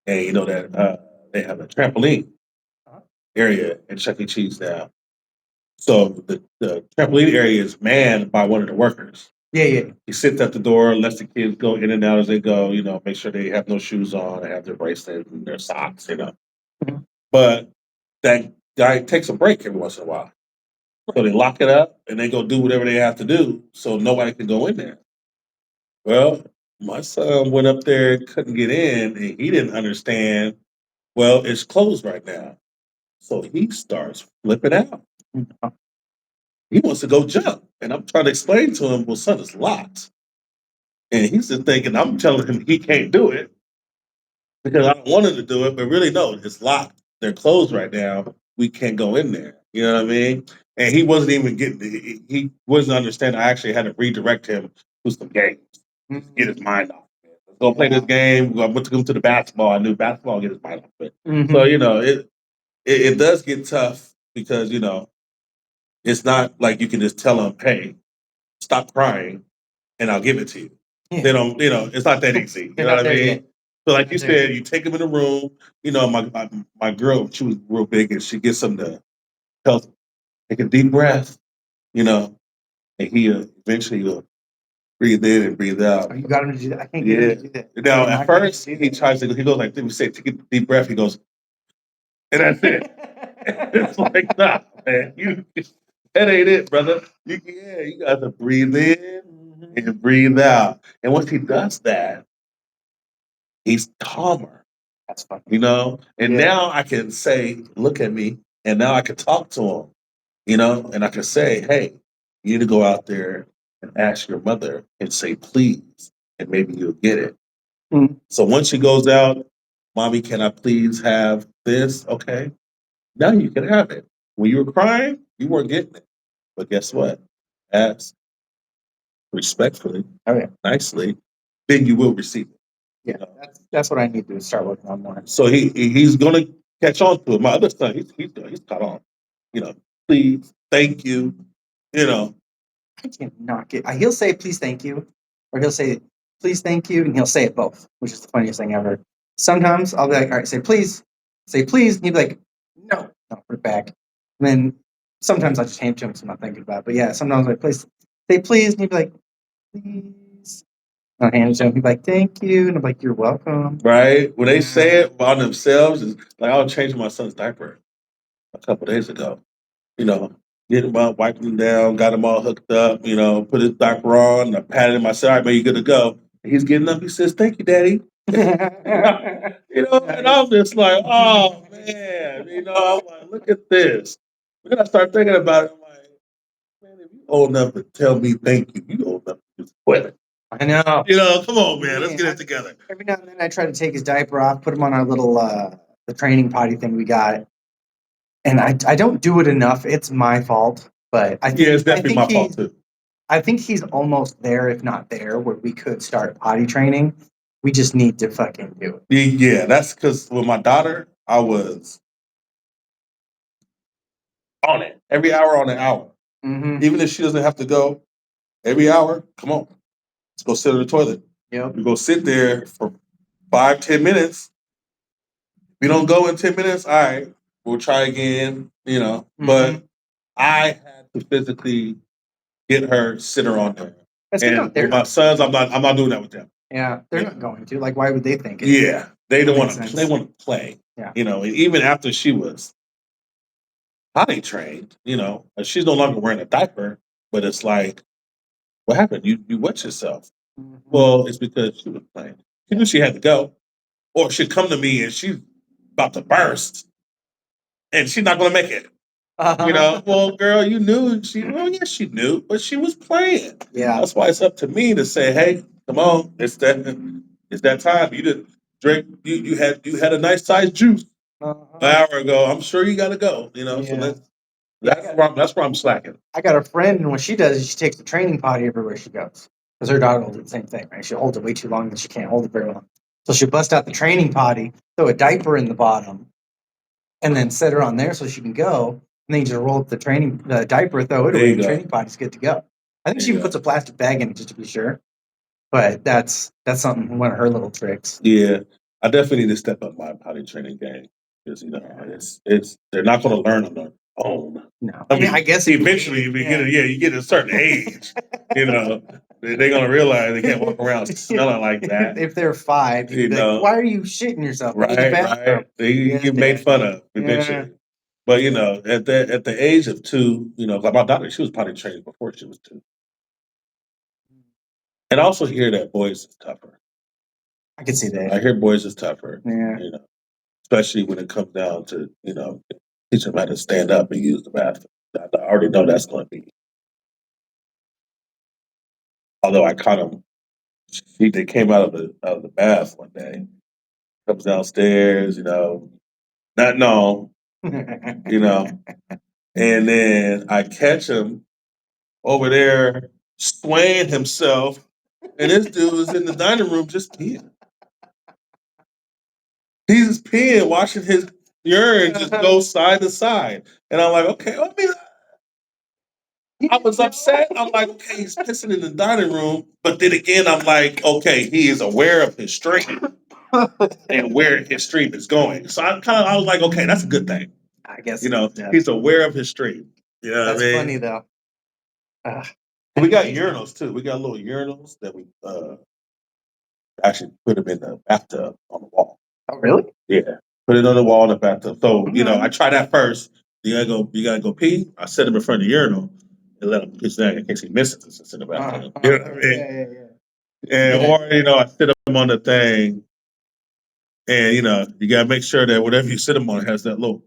and you know that they have a trampoline area at Chuck E. Cheese now. So the trampoline area is manned by one of the workers. Yeah. He sits at the door, lets the kids go in and out as they go. You know, make sure they have no shoes on, they have their bracelet and their socks. You know, Mhm. but that guy takes a break every once in a while. So they lock it up and they go do whatever they have to do, so nobody can go in there. Well, my son went up there, couldn't get in, and he didn't understand. Well, it's closed right now. So he starts flipping out. He wants to go jump. And I'm trying to explain to him, well, son, it's locked. And he's just thinking, I'm telling him he can't do it because I don't want him to do it, but really, no, it's locked. They're closed right now. We can't go in there. You know what I mean? And he wasn't even getting, he wasn't understanding. I actually had to redirect him to some games, get his mind off. Let's go play this game. I went to go to the basketball. I knew basketball would get his mind off it. So, you know, it does get tough because, you know, it's not like you can just tell them, hey, stop crying and I'll give it to you. Yeah. They don't, you know, it's not that easy. You They're know not what I there mean? yet. So, like Not you there said, you take them in the room. You know, my girl, she was real big, and she gets him to tell, take a deep breath. You know, and he eventually will breathe in and breathe out. Oh, you got him to do that. I can't get him to do that. Now, I'm at not gonna first, do he that. tries to. He goes like, we say, take a deep breath. He goes, and that's it. It's like, nah, man, that ain't it, brother. You got to breathe in and breathe out. And once he does that, he's calmer. That's funny. You know, and Yeah. now I can say, look at me, and now I can talk to him. You know, and I can say, hey, you need to go out there and ask your mother and say please, and maybe you'll get it. Mhm. So once she goes out, mommy, can I please have this? Okay, now you can have it. When you were crying, you weren't getting it. But guess what? Ask respectfully, Oh yeah. nicely, then you will receive it. Yeah. That's what I need to start working on more. So he's gonna catch on to it. My other son, he's caught on. You know, please, thank you. You know, I cannot get. He'll say please, thank you, or he'll say please, thank you, and he'll say it both, which is the funniest thing ever. Sometimes I'll be like, all right, say please, and he'll be like, no, put it back. And then sometimes I just hand it to him, so I'm not thinking about it. But yeah, sometimes I please say please, and he'll be like, please. And I'll hand it to him. He'll be like, thank you, and I'm like, you're welcome. right? When they say it on themselves, it's like I was changing my son's diaper a couple days ago. You know, get him up, wiping him down, got him all hooked up. You know, put his diaper on. I patted him. I said, "All right, man, you good to go." And he's getting up. He says, "Thank you, Daddy." You know, and I'm just like, "Oh man," you know, I'm like, "Look at this." Then I start thinking about it. I'm like, "Man, if you old enough to tell me thank you, you old enough to just quit it." I know. You know, come on, man, let's get it together. Every now and then I try to take his diaper off, put him on our little the training potty thing we got. And I don't do it enough. It's my fault. But I think It's definitely my fault too. I think he's almost there, if not there, where we could start potty training. We just need to fucking do it. Yeah, that's because with my daughter, I was on it every hour on an hour. Mm-hmm. Even if she doesn't have to go every hour, come on, let's go sit in the toilet. Yep. We go sit there for 5-10 minutes. If we don't go in 10 minutes, all right, we'll try again. You know, but I had to physically get her, sit her on there. And with my sons, I'm not doing that with them. Yeah, they're not going to. Like, why would they think it? Yeah, they don't want Makes to. sense. They want to play. Yeah. You know, and even after she was potty trained, you know, she's no longer wearing a diaper, but it's like, what happened? You wet yourself. Well, it's because she was playing. She knew she had to go, or she'd come to me and she's about to burst, and she's not going to make it. You know, well, girl, you knew she. Well, yes, she knew, but she was playing. Yeah. That's why it's up to me to say, hey, come on, it's that time. You didn't drink. You had a nice sized juice an hour ago. I'm sure you got to go. You know, so that's where I'm slacking. I got a friend, and what she does is she takes the training potty everywhere she goes. Because her dog will do the same thing, right? She holds it way too long, and she can't hold it very long. So she'll bust out the training potty, throw a diaper in the bottom, and then set her on there so she can go. And then you just roll up the diaper, throw it There away, you and go. training potty's good to go. I think There she you even go. puts a plastic bag in it just to be sure. But that's something, one of her little tricks. Yeah, I definitely need to step up my potty training game because it's they're not going to learn on their own. No, I mean, I guess if you eventually, did, you get a certain age, they're going to realize they can't walk around smelling like that. If they're 5, you'd be like, "Why are you shitting yourself?" In the bathroom. Right. They Yes, get made Dad. fun of eventually. But at the age of 2, like my daughter, she was potty trained before she was 2. And I also hear that boys is tougher. I can see that. I hear boys is tougher. Yeah. Especially when it comes down to, teaching them how to stand up and use the bathroom. I already know that's going to be. Although I caught him, they came out of the bath one day, comes downstairs, not known, and then I catch him over there swaying himself, and this dude is in the dining room just peeing. He's just peeing, watching his urine just go side to side, and I'm like, okay, I was upset. I'm like, okay, he's pissing in the dining room. But then again, I'm like, okay, he is aware of his stream and where his stream is going. So I was like, okay, that's a good thing. I guess He's aware of his stream. You know what I that's mean? funny though. We got urinals too. We got little urinals that we actually put them in the bathtub on the wall. Oh, really? Yeah, put it on the wall in the bathtub. So I try that first. You gotta go pee. I set him in front of the urinal and let him piss there in case he misses it. It's in the bathtub. You know what I mean? And I sit him on the thing, and you gotta make sure that whatever you sit him on has that little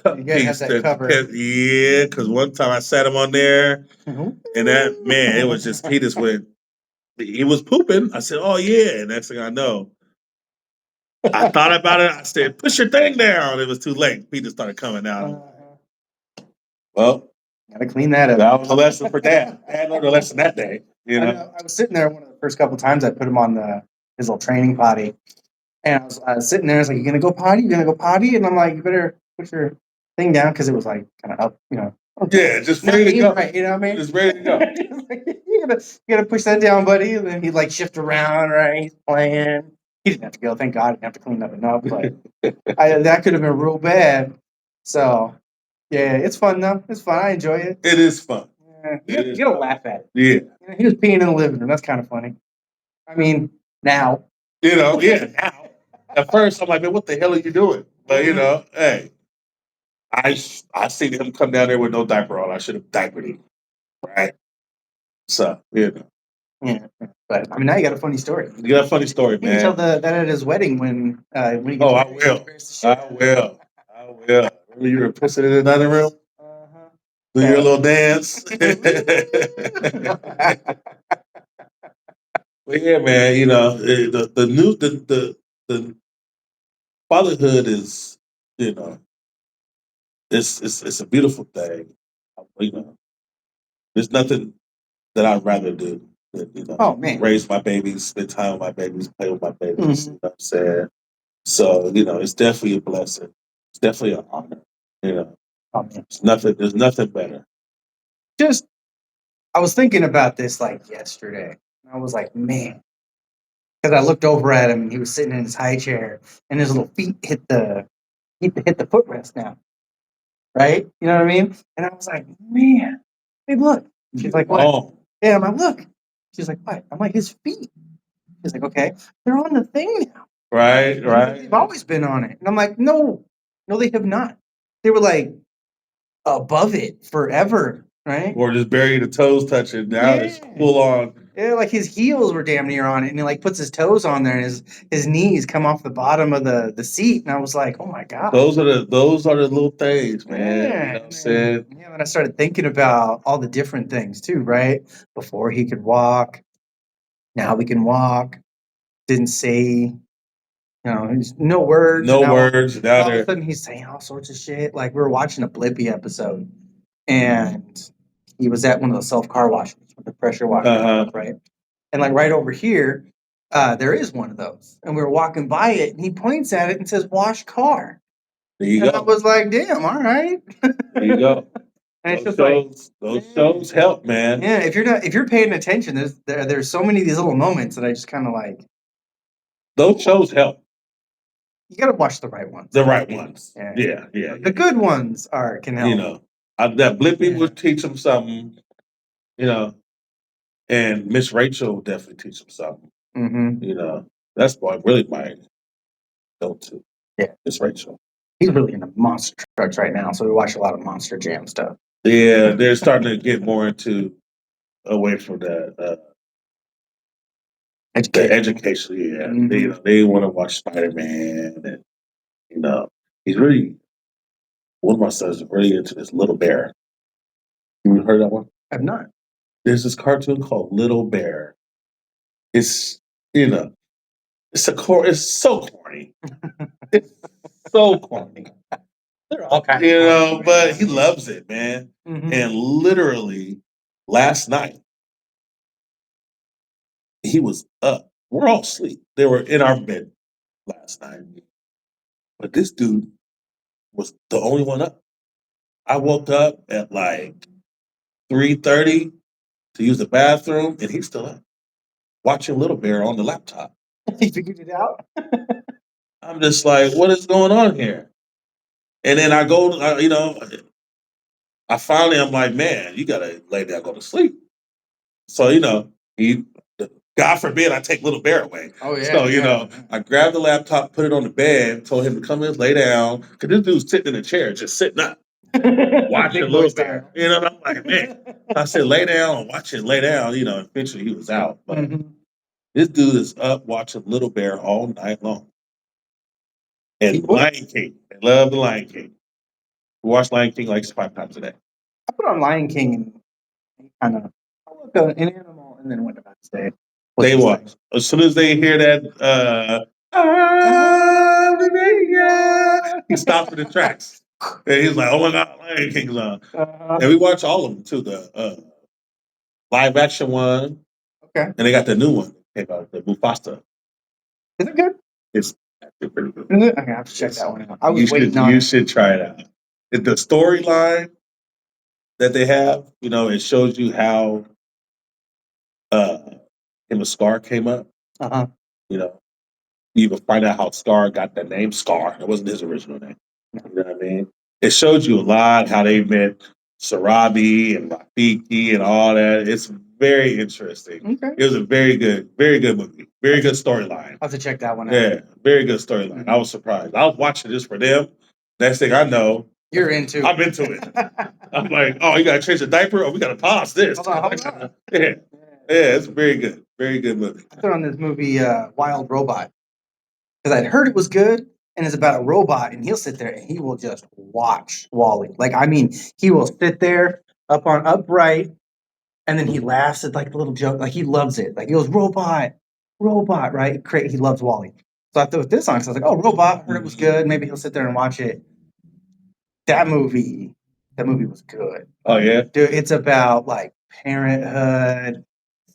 cup piece that cover. Yeah, because one time I sat him on there, and that man, it was just he just went. He was pooping. I said, "Oh yeah." And next thing I know, I thought about it. I said, "Push your thing down." It was too late. He just started coming out. Well, gotta clean that up. That was a lesson for Dad. Dad learned a lesson that day. I was sitting there one of the first couple times I put him on his little training potty, and I was sitting there. I was like, "You gonna go potty? You gonna go potty?" And I'm like, "You better put your thing down," because it was like kind of up, Yeah, just ready to go. Right, you know what I mean? Just ready to go. you gotta push that down, buddy. And then he'd like shift around, right? He's playing. He didn't have to go. Thank God, he didn't have to clean up enough. But that could have been real bad. So yeah, it's fun though. It's fun. I enjoy it. It is fun. Yeah, you gotta laugh at it. Yeah. He was peeing in the living room. That's kind of funny. I mean, now. Now. At first, I'm like, man, what the hell are you doing? But hey, I seen him come down there with no diaper on. I should have diapered him, right? So Yeah, but I mean, now you got a funny story. You got a funny story, man. You can tell that at his wedding when he gets I will. I will. Remember you were pissing in the dining room? Do your little dance. But yeah, man, the fatherhood is, it's a beautiful thing. There's nothing that I'd rather do than raise my babies, spend time with my babies, play with my babies. You know what I'm saying? So it's definitely a blessing. It's definitely an honor. There's nothing better. I was thinking about this like yesterday. I was like, man, because I looked over at him and he was sitting in his high chair and his little feet hit the footrest now. Right? You know what I mean? And I was like, man, hey, look. She's like, what? Oh. Yeah, I'm like, look. She's like, what? I'm like, his feet. She's like, okay, they're on the thing now. Right. They've always been on it. And I'm like, no, they have not. They were like above it forever, right? Or just bury the toes touching. Now it's full on. Yeah, like his heels were damn near on it, and he like puts his toes on there, and his knees come off the bottom of the seat, and I was like, oh my god, those are the little things, man. You know what I'm saying? Yeah, and I started thinking about all the different things too, right? Before he could walk, now we can walk. Didn't say, no words. No words. All of a sudden, he's saying all sorts of shit. Like we were watching a Blippi episode, and he was at one of those self car washes with the pressure washer, right? And like right over here, there is one of those, and we were walking by it, and he points at it and says, "Wash car." There you And go. I was like, "Damn, all right." There you go. And it's Those just like, shows, those shows help, man. yeah, if you're paying attention, there's so many of these little moments that I just kind of like. Those shows help. You got to watch the right ones. The right ones. Yeah. Yeah. The good ones can help. You know, that Blippy would teach them something. You know, and Miss Rachel would definitely teach them something. Mm-hmm. You know, that's why really my go-to. Yeah. Miss Rachel. He's really into monster trucks right now, so we watch a lot of Monster Jam stuff. Yeah, they're starting to get more away from that the education. Yeah, Mm-hmm. they want to watch Spider-Man, and he's really one of my sons is really into this Little Bear. You heard that one? I've not. There's this cartoon called Little Bear. It's it's so corny. It's so corny. They're all kind of corny, But he loves it, man. Mm-hmm. And literally last night he was up. We're all asleep. They were in our bed last night. But this dude was the only one up. I woke up at like 3:30 to use the bathroom, and he's still up watching Little Bear on the laptop. He figured it out. I'm just like, what is going on here? And then I go, I'm like, man, you gotta lay down, go to sleep. So God forbid I take Little Bear away. Oh yeah. So I grabbed the laptop, put it on the bed, told him to come in, lay down, because this dude's sitting in a chair, just sitting up, watching Little Bear. And I'm like, man. I said, lay down, watch it, lay down. Eventually he was out, but this dude is up watching Little Bear all night long. And Lion King, I love the Lion King. We watch Lion King like 5 times a day. I put on Lion King and kind of look at an animal and then went about to say. They watch. As soon as they hear that, he stops in the tracks. And he's like, oh my God, Lion King's on. And we watch all of them too. The live action one. Okay. And they got the new one that came out, the Mufasa. Is it good? It's actually pretty good. Is it? Okay, I have to check that one out. I was waiting on it. You should try it out. The storyline that they have, it shows you how him and Scar came up. Uh-huh. You even find out how Scar got that name. Scar. It wasn't his original name. You know what I mean? It shows you a lot how they met Sarabi and Rafiki and all that. It's very interesting. Okay. It was a very good movie. Very good storyline. I'll have to check that one out. Yeah, very good storyline. Mm-hmm. I was surprised. I was watching this for them. Next thing I know, I'm into it. I'm like, oh, you gotta change the diaper? Oh, we gotta pause this. Hold on. Yeah, it's very good. Very good movie. I put on this movie Wild Robot because I'd heard it was good, and it's about a robot, and he'll sit there and he will just watch Wally. Like, I mean, he will sit there upright, and then he laughs at like the little joke. Like, he loves it. Like, he goes, robot, right? He loves Wally. So I threw this on because I was like, oh, robot. I heard it was good. Maybe he'll sit there and watch it. That movie was good. Oh yeah, dude, it's about like parenthood,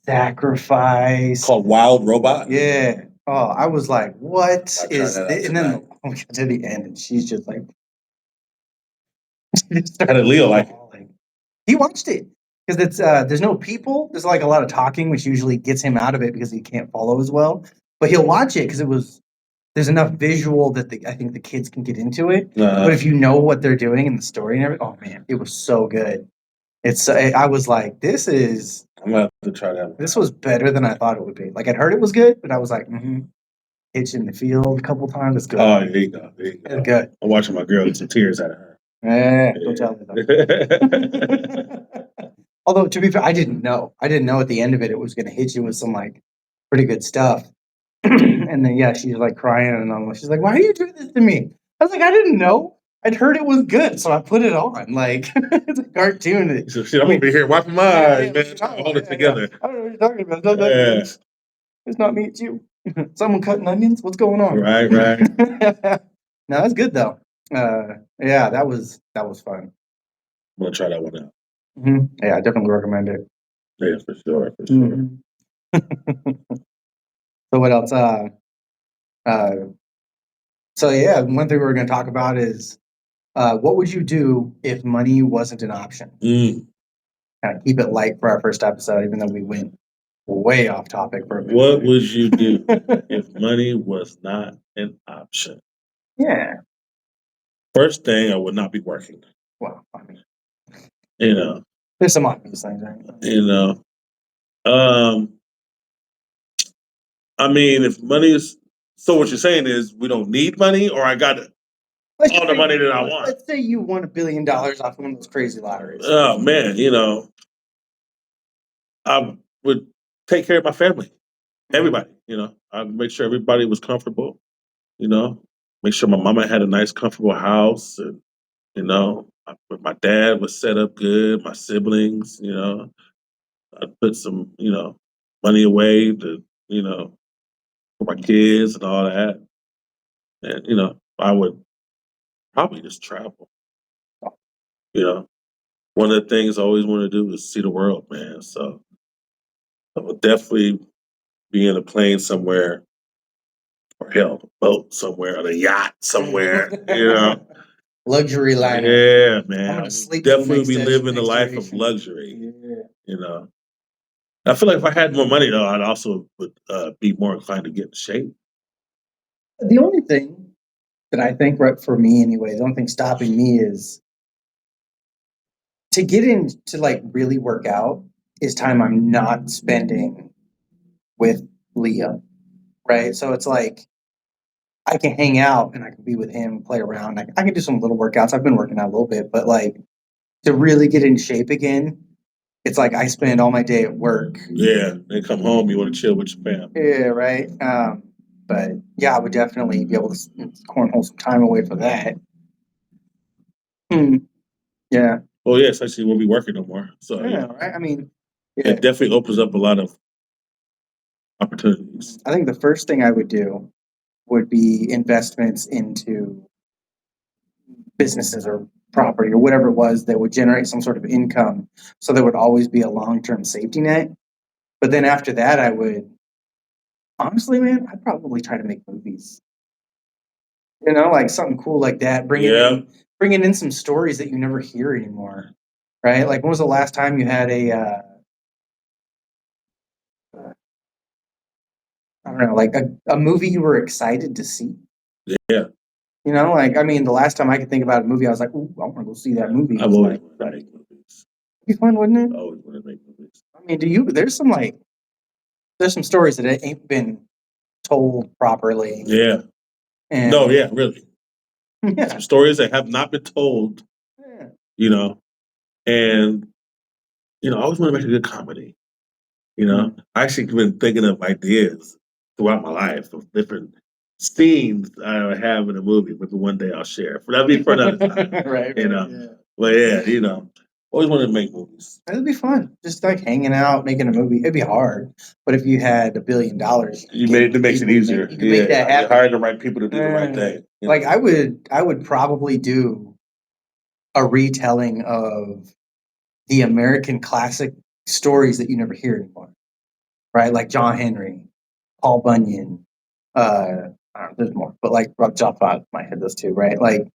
sacrifice. Called Wild Robot. Yeah. Oh, I was like, what is this? And then we got to the end, and she's just like, how did Leo like it? He watched it because it's there's no people. There's like a lot of talking, which usually gets him out of it because he can't follow as well. But he'll watch it because there's enough visual that I think the kids can get into it. But if you know what they're doing in the story and everything, oh man, it was so good. I was like, I'm gonna have to try that. This was better than I thought it would be. Like, I'd heard it was good, but I was like, Hitch in the field a couple times. It's good. Oh, there you go. It's good. I'm watching my girl get some tears out of her. Don't tell her though. Although, to be fair, I didn't know. At the end of it was going to hit you with some like pretty good stuff. And then she's like crying, and she's like, "Why are you doing this to me?" I was like, "I didn't know. I'd heard it was good, so I put it on." Like, it's a cartoon. So shit, I'm over here wiping my eyes, man. Hold it together. I don't know what you're talking about. It's not me, it's you. Someone cutting onions? What's going on? Right. No, that's good though. That was fun. I'm gonna try that one out. Mm-hmm. Yeah, I definitely recommend it. Yeah, for sure. Mm-hmm. So what else? Uh, so yeah, one thing we're going to talk about is what would you do if money wasn't an option? Kind of keep it light for our first episode, even though we went way off topic for a minute. What would you do if money was not an option? Yeah. First thing, I would not be working. Well, I mean, You know, there's some obvious things, right? you know. I mean, if money is so, what you're saying is we don't need money, or I got all the money that I want. Let's say you won $1 billion off one of those crazy lotteries. Oh man, I would take care of my family, everybody. I'd make sure everybody was comfortable. Make sure my mama had a nice, comfortable house, and my dad was set up good. My siblings, I'd put some, money away to, for my kids and all that. And I would probably just travel. You know, one of the things I always want to do is see the world, man. So I would definitely be in a plane somewhere, or hell, a boat somewhere, on a yacht somewhere. Luxury liner. Yeah, man. I'm I gonna would sleep definitely be next living the life of duration. luxury. Yeah. I feel like if I had more money, though, I'd also would be more inclined to get in shape. The only thing that I think, right, for me anyway, the only thing stopping me is to get into like really work out is time I'm not spending with Leah, right? So it's like I can hang out and I can be with him, play around. I can do some little workouts. I've been working out a little bit, but like to really get in shape again, it's like I spend all my day at work. Yeah, then come home, you want to chill with your family. Yeah, right. But yeah, I would definitely be able to cornhole some time away for that. Yeah. Oh yeah, especially when we working no more. So Yeah, right. I mean, it definitely opens up a lot of opportunities. I think the first thing I would do would be investments into businesses or property or whatever it was that would generate some sort of income. So there would always be a long term safety net. But then after that, I would honestly, man, I'd probably try to make movies. Like something cool like that. Bringing in some stories that you never hear anymore, right? Like, when was the last time you had I don't know, like a movie you were excited to see? Yeah. Like, I mean, the last time I could think about a movie, I was like, "Ooh, I want to go see that movie." I've always wanted to make movies. It'd be fun, wouldn't it? I always wanted to make movies. I mean, there's some stories that ain't been told properly. Yeah. And No, yeah, really. yeah. Some stories that have not been told. Yeah. And I always want to make a good comedy. I actually been thinking of ideas throughout my life of different scenes I have in a movie, but one day I'll share. That'll be for another time. Right. Yeah. But yeah, always wanted to make movies. It'd be fun, just like hanging out, making a movie. It'd be hard, but if you had $1 billion, It makes it easier. You can make that happen. You hire the right people to do the right thing. Like I would probably do a retelling of the American classic stories that you never hear anymore, right? Like John Henry, Paul Bunyan. I don't know, there's more, but like off the top of my head, those two, right? Like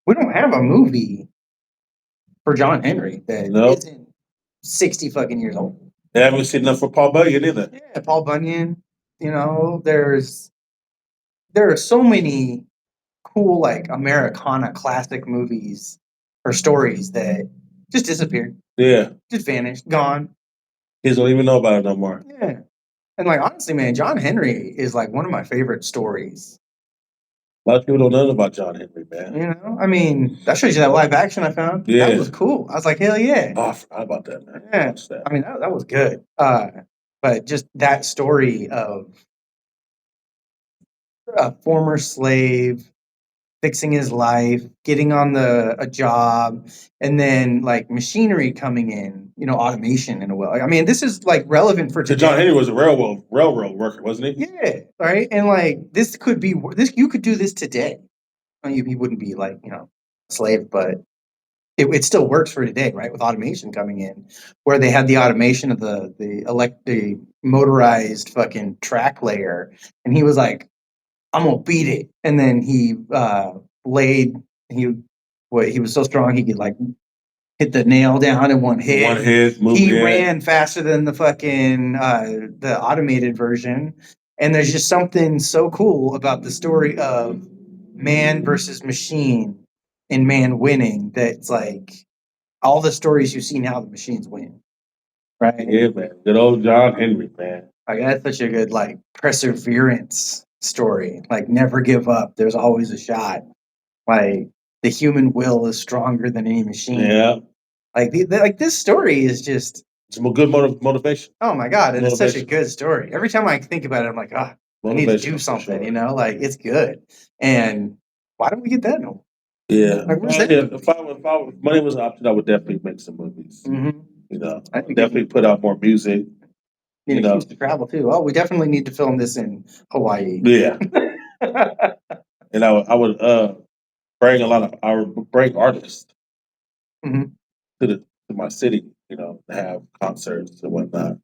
we don't have a movie for John Henry that isn't 60 fucking years old. I haven't seen enough for Paul Bunyan either. Yeah, Paul Bunyan. There are so many cool like Americana classic movies or stories that just disappeared. Yeah. Just vanished, gone. Kids don't even know about it no more. Yeah. And like honestly, man, John Henry is like one of my favorite stories. A lot of people don't know about John Henry, man. I mean, that shows you that live action I found. Yeah. That was cool. I was like, hell yeah. Oh, I forgot about that, man. Yeah. I mean, that was good. But just that story of a former slave fixing his life, getting on a job, and then like machinery coming in, automation in a way. I mean, this is like relevant for today. John Henry was a railroad worker, wasn't he? Yeah, right. And like this could be this. You could do this today. I mean, he wouldn't be like a slave, but it still works for today, right? With automation coming in, where they had the automation of the motorized fucking track layer, and he was like, "I'm gonna beat it," and then he laid he he was so strong he could like hit the nail down in one hit. One hit, he ran faster than the fucking the automated version, and there's just something so cool about the story of man versus machine and man winning. That's like all the stories you see now, the machines win, right? Yeah, man. Good old John Henry, man. Like that's such a good like perseverance story. Like never give up. There's always a shot. Like the human will is stronger than any machine. Yeah. Like like this story is just it's a good motivation. Oh my god, it's such a good story. Every time I think about it, I'm like, I need to do something. You know, like it's good. And why don't we get that? No. Yeah. Like, where's that? If money was an option, I would definitely make some movies. Mm-hmm. You know, definitely put out more music. You know, to travel too. Oh, we definitely need to film this in Hawaii. Yeah. And I would bring artists to my city, you know, to have concerts and whatnot.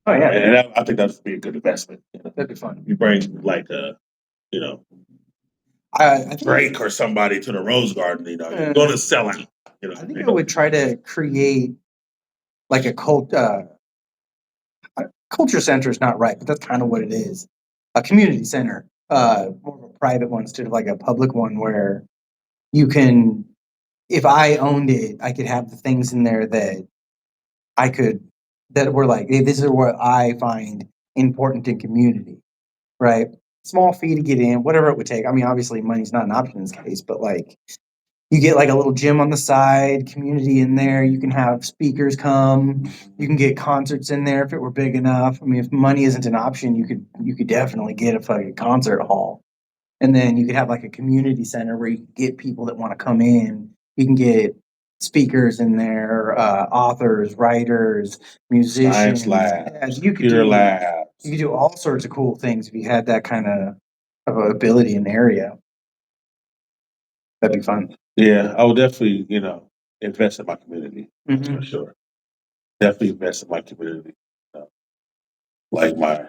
Oh yeah, and I think that'd be a good investment. You know? That'd be fun. You bring like you know, I Drake or somebody to the Rose Garden. You know, you're going to sell out. You know, I think I would try to create like a culture center is not right, but that's kind of what it is. A community center, more of a private one instead of like a public one where you can, if I owned it, I could have the things in there that that were like, hey, this is what I find important in community, right? Small fee to get in, whatever it would take. I mean, obviously money's not an option in this case, but like you get like a little gym on the side, community in there. You can have speakers come. You can get concerts in there if it were big enough. I mean, if money isn't an option, you could definitely get a fucking concert hall, and then you could have like a community center where you can get people that want to come in. You can get speakers in there, authors, writers, musicians, science labs, you could do all sorts of cool things if you had that kind of ability in the area. That'd be fun. Yeah, I would definitely, you know, invest in my community. That's for sure. Definitely invest in my community. Like my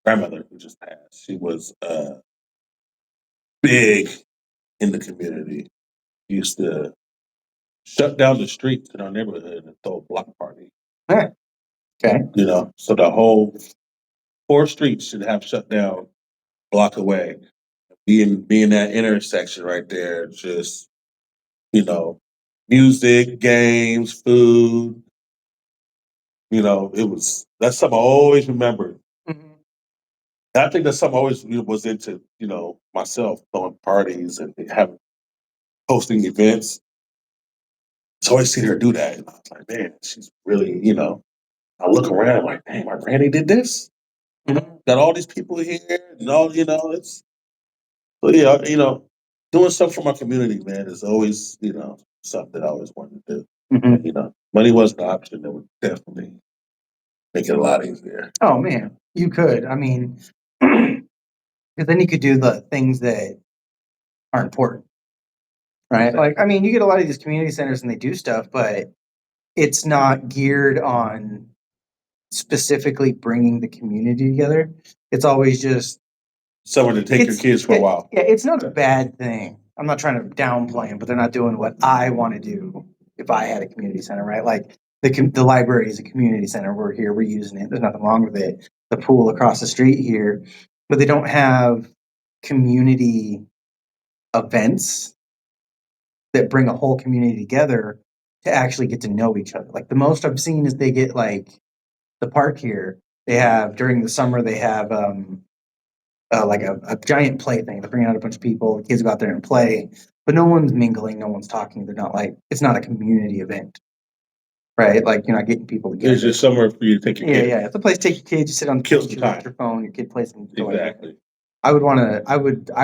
grandmother who just passed, she was big in the community. She used to shut down the streets in our neighborhood and throw a block party. Okay. You know, so the whole 4 streets should have shut down, block away. Being that intersection right there, just, you know, music, games, food. You know, that's something I always remembered. And I think that's something I always was into, you know, myself, throwing parties and hosting events. So I always seen her do that. And I was like, man, she's really, you know, I look around, I'm like, dang, my granny did this. You know, got all these people here and all, you know, so yeah, you know, doing stuff for my community, man, is always, you know, something that I always wanted to do. And, you know, money wasn't an option. That would definitely make it a lot easier. Oh man, you could. I mean, because then you could do the things that are important, right? Exactly. Like, I mean, you get a lot of these community centers and they do stuff, but it's not geared on specifically bringing the community together. It's always just Someone to take your kids for a while. Yeah, it's not a bad thing. I'm not trying to downplay them, but they're not doing what I want to do if I had a community center, right? Like the library is a community center. We're here, we're using it. There's nothing wrong with it. The pool across the street here, but they don't have community events that bring a whole community together to actually get to know each other. Like the most I've seen is they get like the park here. They have during the summer they have like a giant play thing. They're bringing out a bunch of people. The kids go out there and play, but no one's mingling. No one's talking. They're not like it's not a community event, right? Like you're not getting people together. It's just somewhere for you to take your kids. Yeah. It's a place to take your kids. You sit on the Kills bench, the you look time. at your phone. Your kid plays some toy. Exactly. I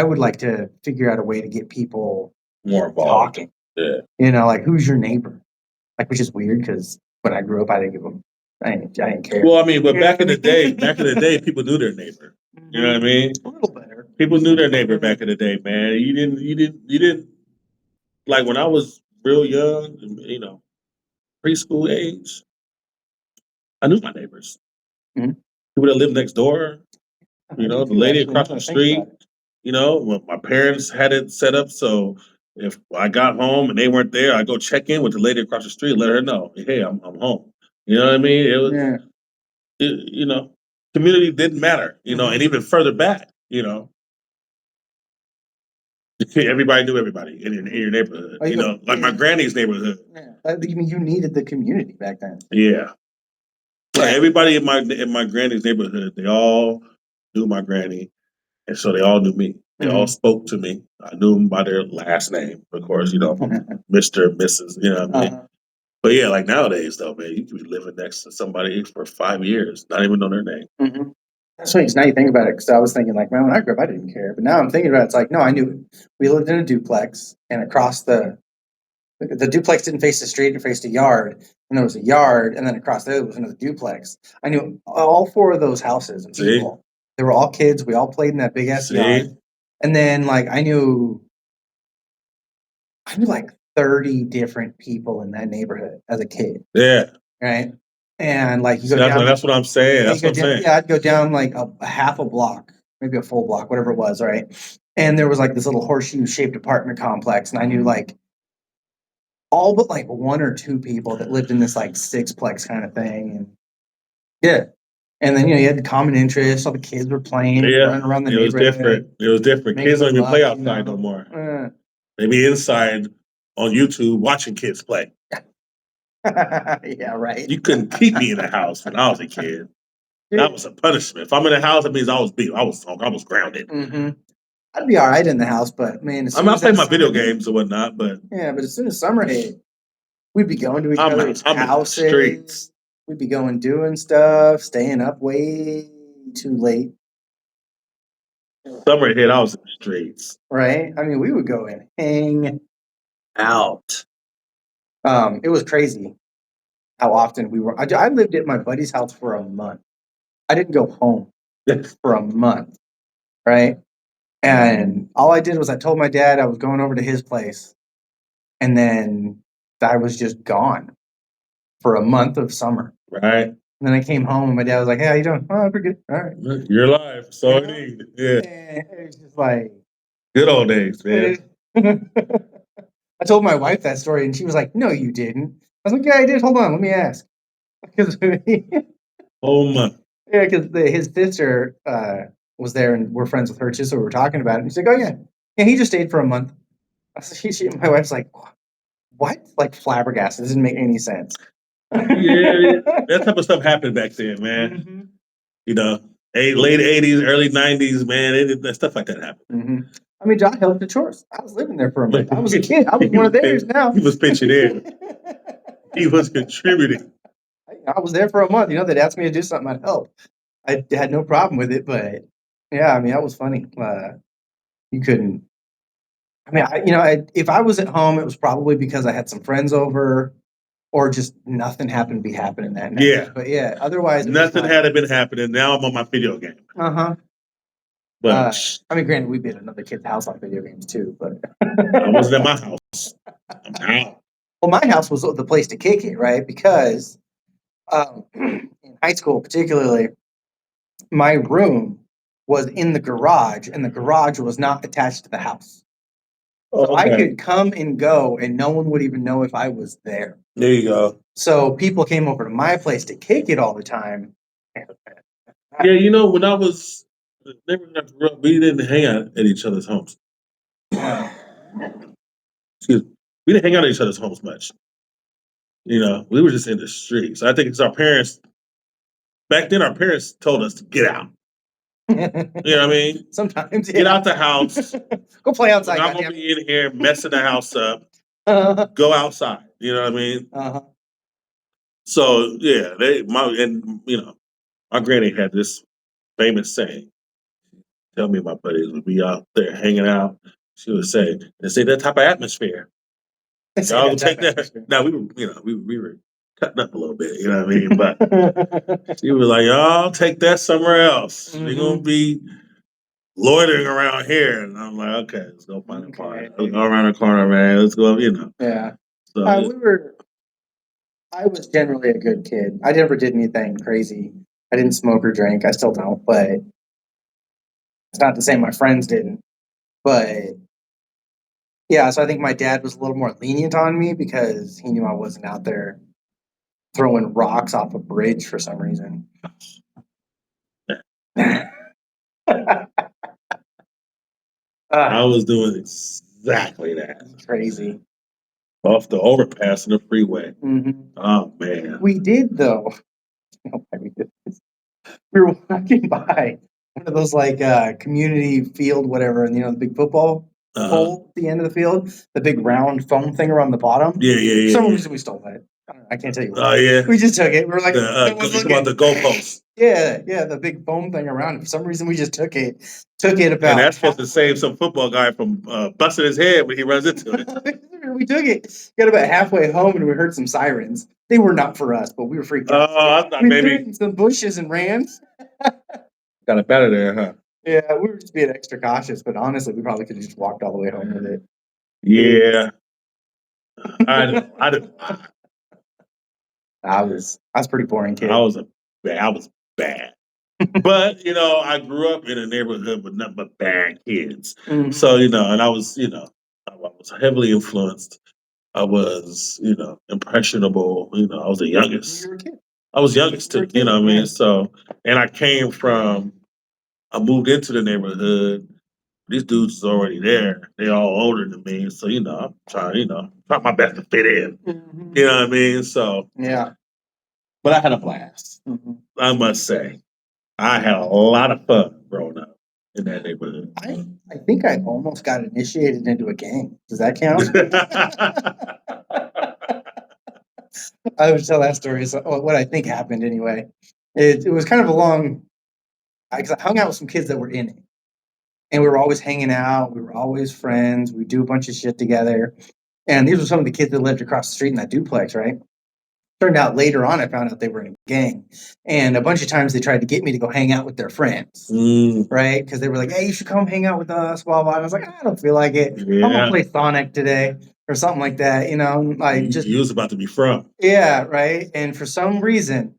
would like to figure out a way to get people more involved. Talking. Yeah. You know, like who's your neighbor? Like, which is weird because when I grew up, I didn't care. Well, I mean, but back in the day, people knew their neighbor. You know what I mean? A little better. People knew their neighbor back in the day, man. You didn't like when I was real young, preschool age, I knew my neighbors. Mhm. People that lived next door, the lady across the street. It. Well, my parents had it set up so if I got home and they weren't there, I go check in with the lady across the street, and let her know, hey, I'm home. You know what I mean? It was, Yeah. community didn't matter. And even further back, everybody knew everybody in your neighborhood. Like my granny's neighborhood. Yeah. I mean, you needed the community back then. Yeah. Like everybody in my granny's neighborhood, they all knew my granny, and so they all knew me. They all spoke to me. I knew them by their last name, of course. Mr., Mrs. You know what I mean? But yeah, like nowadays though, man, you could be living next to somebody for 5 years, not even know their name. Mm-hmm. That's funny. Now you think about it, because I was thinking like, man, when I grew up, I didn't care. But now I'm thinking about it, it's like, no, I knew we lived in a duplex, and across the duplex didn't face the street; it faced a yard, and there was a yard, and then across there was another duplex. I knew all 4 of those houses and people. They were all kids. We all played in that big ass yard, and then like I knew like 30 different people in that neighborhood as a kid. Yeah. Right. And like you go That's down, that's what I'm saying. That's what I'm saying. Yeah, I'd go down like a half a block, maybe a full block, whatever it was, right? And there was like this little horseshoe shaped apartment complex, and I knew like all but like 1 or 2 people that lived in this like sixplex kind of thing. And yeah. And then you had common interests, all the kids were playing, running around the neighborhood. It was different. Kids don't even play outside no more. They be inside on YouTube watching kids play. Yeah, right. You couldn't keep me in the house when I was a kid. That was a punishment. If I'm in the house, it means I was grounded. Mm-hmm. I'd be all right in the house, but man, I play my video games or whatnot, but yeah, but as soon as summer hit, we'd be going to each other's houses. In the streets. We'd be going doing stuff, staying up way too late. Summer hit, I was in the streets. Right? I mean, we would go and hang out. It was crazy how often we were. I lived at my buddy's house for a month. I didn't go home for a month, right? And all I did was I told my dad I was going over to his place, and then I was just gone for a month of summer. Right. And then I came home and my dad was like, "Hey, how you doing?" "Oh, pretty good." "All right." You're alive. So indeed. Yeah. And it was just like good old days, man. I told my wife that story and she was like, "No, you didn't." I was like, "Yeah, I did. Hold on, let me ask." Because whole month. Yeah, because his sister was there and we're friends with her too, so we were talking about it. And he's like, "Oh yeah, yeah, he just stayed for a month." My wife's like, "What?" Like flabbergasted. It doesn't make any sense. Yeah, that type of stuff happened back then, man. Mm-hmm. Late 80s, early 90s, man, that stuff like that happened. Mm-hmm. I mean, John helped the chores. I was living there for a month. I was a kid. I was one of theirs now. He was pitching in. He was contributing. I was there for a month. They'd ask me to do something, I'd help. I had no problem with it, but yeah, I mean, that was funny. You couldn't. I mean, if I was at home, it was probably because I had some friends over, or just nothing happened to be happening that night. Yeah, but yeah, otherwise nothing had been happening. Now I'm on my video game. But I mean, granted, we'd be at another kid's house on video games too. But I wasn't at my house. I'm out. Well, my house was the place to kick it, right? Because in high school, particularly, my room was in the garage, and the garage was not attached to the house. So I could come and go, and no one would even know if I was there. There you go. So people came over to my place to kick it all the time. Yeah, when I was we didn't hang out at each other's homes. Excuse me. We didn't hang out at each other's homes much. We were just in the streets. I think it's our parents. Back then, our parents told us to get out. You know what I mean? Sometimes, yeah. Get out the house. Go play outside. I'm gonna be in here messing the house up. Go outside. You know what I mean? So yeah, my granny had this famous saying. Tell me, my buddies would be out there hanging out. She would say, "They say that type of atmosphere." Y'all would take that. Now we were cutting up a little bit. You know what I mean? But she was like, "Y'all take that somewhere else. You're gonna be loitering around here." And I'm like, "Okay, let's go find a party. Let's go around the corner, man. Let's go." Yeah. So I was generally a good kid. I never did anything crazy. I didn't smoke or drink. I still don't, but it's not to say my friends didn't. But yeah, so I think my dad was a little more lenient on me because he knew I wasn't out there throwing rocks off a bridge for some reason. I was doing exactly that. Crazy. Off the overpass in the freeway. Mm-hmm. Oh man. We did though. We were walking by one of those like community field, whatever, and the big football pole at the end of the field, the big round foam thing around the bottom. Yeah. For some reason, we stole that. I can't tell you. Oh yeah. We just took it. We were like, about the goalpost. Yeah, the big foam thing around it. For some reason, we just took it. Took it about. And that's supposed to save some football guy from busting his head when he runs into it. We took it. Got about halfway home and we heard some sirens. They were not for us, but we were freaked out. I thought we maybe threw it in some bushes and ran. Got it better there, huh? Yeah, we were just being extra cautious, but honestly, we probably could have just walked all the way home with it. Yeah. I was pretty boring kid. I was bad. But I grew up in a neighborhood with nothing but bad kids. Mm-hmm. So, and I was heavily influenced. I was, impressionable. I was the youngest. You were a kid. I was youngest too, what I mean? So, and I moved into the neighborhood. These dudes is already there. They're all older than me. So, I'm trying, try my best to fit in. Mm-hmm. You know what I mean? So, yeah. But I had a blast. Mm-hmm. I must say. I had a lot of fun growing up in that neighborhood. I think I almost got initiated into a gang. Does that count? I would tell that story. So, what I think happened anyway. It was kind of a long, because I hung out with some kids that were in it. And we were always hanging out. We were always friends. We do a bunch of shit together. And these were some of the kids that lived across the street in that duplex, right? Turned out later on, I found out they were in a gang. And a bunch of times they tried to get me to go hang out with their friends, right? Because they were like, hey, you should come hang out with us, blah, blah. And I was like, I don't feel like it. Yeah. I'm going to play Sonic today or something like that, You was about to be from. Yeah, right? And for some reason,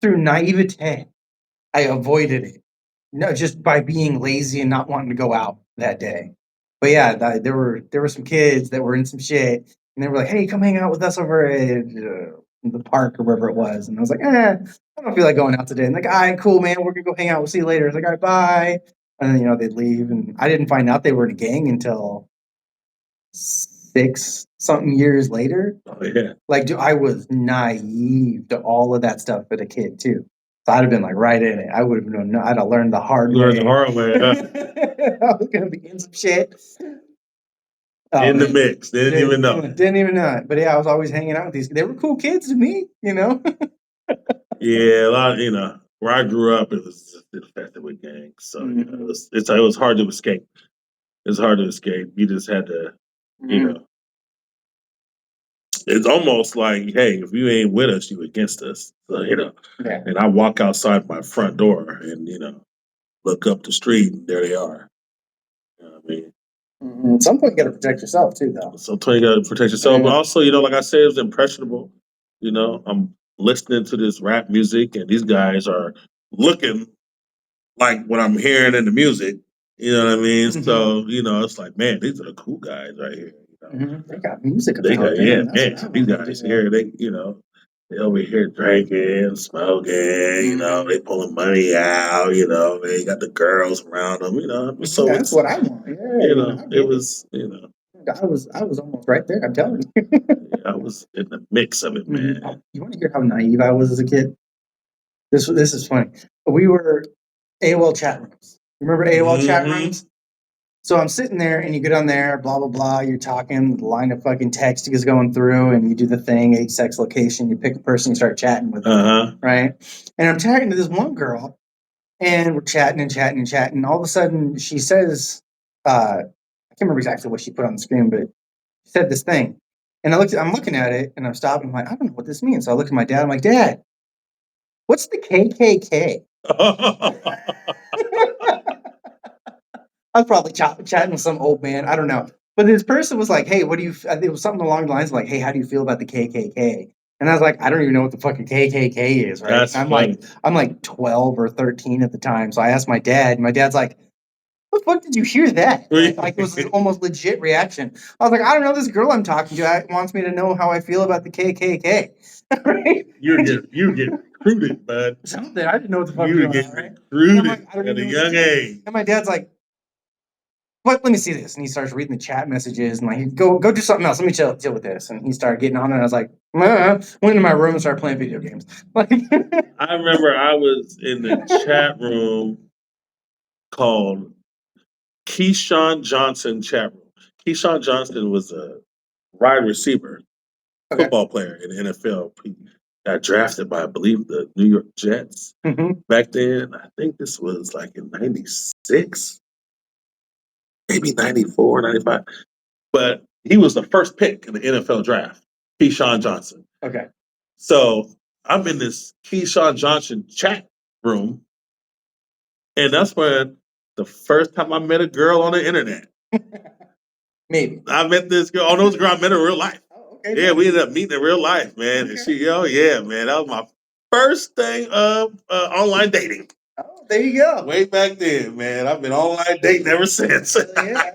through naivete, I avoided it. No, just by being lazy and not wanting to go out that day. But yeah, there were some kids that were in some shit, and they were like, "Hey, come hang out with us over at the park or wherever it was." And I was like, I don't feel like going out today. And like, all right, cool, man, we're gonna go hang out. We'll see you later. I was like, all right, bye. And then they'd leave, and I didn't find out they were in a gang until 6 something years later. Oh yeah. Like, dude, I was naive to all of that stuff as a kid too. So I'd have been like right in it. I would have known. I'd have learned the hard way. Learned the hard way. I was gonna be in some shit. In the mix. Didn't even know. Didn't even know it. But yeah, I was always hanging out with these. They were cool kids to me, Yeah, a lot. Where I grew up, it was infested with gangs. So it was hard to escape. It's hard to escape. You just had to, It's almost like, hey, if you ain't with us, you against us. So, Yeah. And I walk outside my front door and, look up the street and there they are. You know what I mean? Mm-hmm. At some point, you got to protect yourself too, though. Sometimes you got to protect yourself. Yeah. But also, like I said, it was impressionable. I'm listening to this rap music and these guys are looking like what I'm hearing in the music. You know what I mean? Mm-hmm. So, it's like, man, these are the cool guys right here. They got music. These guys here, they over here drinking, smoking, they pulling money out, they got the girls around them, so that's what I want. Yeah, it was, I was almost right there. I'm telling you. I was in the mix of it, man. You want to hear how naive I was as a kid? This is funny. We were AOL chat rooms. Remember AOL chat rooms? So I'm sitting there and you get on there, blah, blah, blah. You're talking, the line of fucking text is going through and you do the thing, age, sex, location. You pick a person, you start chatting with them, right? And I'm chatting to this one girl and we're chatting and chatting and chatting. And all of a sudden she says, I can't remember exactly what she put on the screen, but she said this thing. And I'm looking at it and I'm stopping. I'm like, I don't know what this means. So I look at my dad. I'm like, Dad, what's the KKK? I was probably chatting with some old man. I don't know. But this person was like, "Hey, what do you?" It was something along the lines of like, "Hey, how do you feel about the KKK?" And I was like, "I don't even know what the fucking KKK is, right?" That's And funny. I'm like 12 or 13 at the time, so I asked my dad, and my dad's like, "The fuck did you hear that?" Like it was an almost legit reaction. I was like, "I don't know. This girl I'm talking to wants me to know how I feel about the KKK." Right? You're getting recruited, bud. Something I didn't know what the fuck You was were going on. getting Right? recruited I don't at a even know what young to do. age. And my dad's like, "What? Let me see this." And he starts reading the chat messages and like, go do something else. Let me deal with this. And he started getting on it. And I was like, went into my room and started playing video games. Like, I remember I was in the chat room called Keyshawn Johnson chat room. Keyshawn Johnson was a wide receiver, okay. football player in the NFL. He got drafted by, I believe, the New York Jets back then. I think this was like in 96, maybe 94, 95. But he was the first pick in the NFL draft, Keyshawn Johnson. Okay. So I'm in this Keyshawn Johnson chat room, and that's when the first time I met a girl on the internet. Maybe. I met this girl. Oh, no, it was a girl I met in real life. Oh, okay. Yeah, we ended up meeting in real life, man. And she, oh yeah, man, that was my first thing of online dating. Oh, there you go. Way back then, man. I've been online dating ever since. Yeah.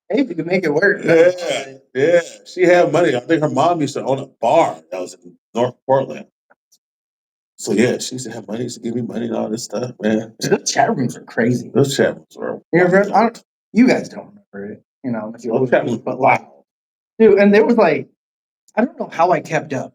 Hey, we can make it work. Yeah, yeah. She had money. I think her mom used to own a bar that was in North Portland. So yeah, she used to have money. She used to give me money and all this stuff, man. So those chat rooms are crazy. Those chat rooms were you guys don't remember it, you know, if you those chat rooms, but like, dude, and there was like, I don't know how I kept up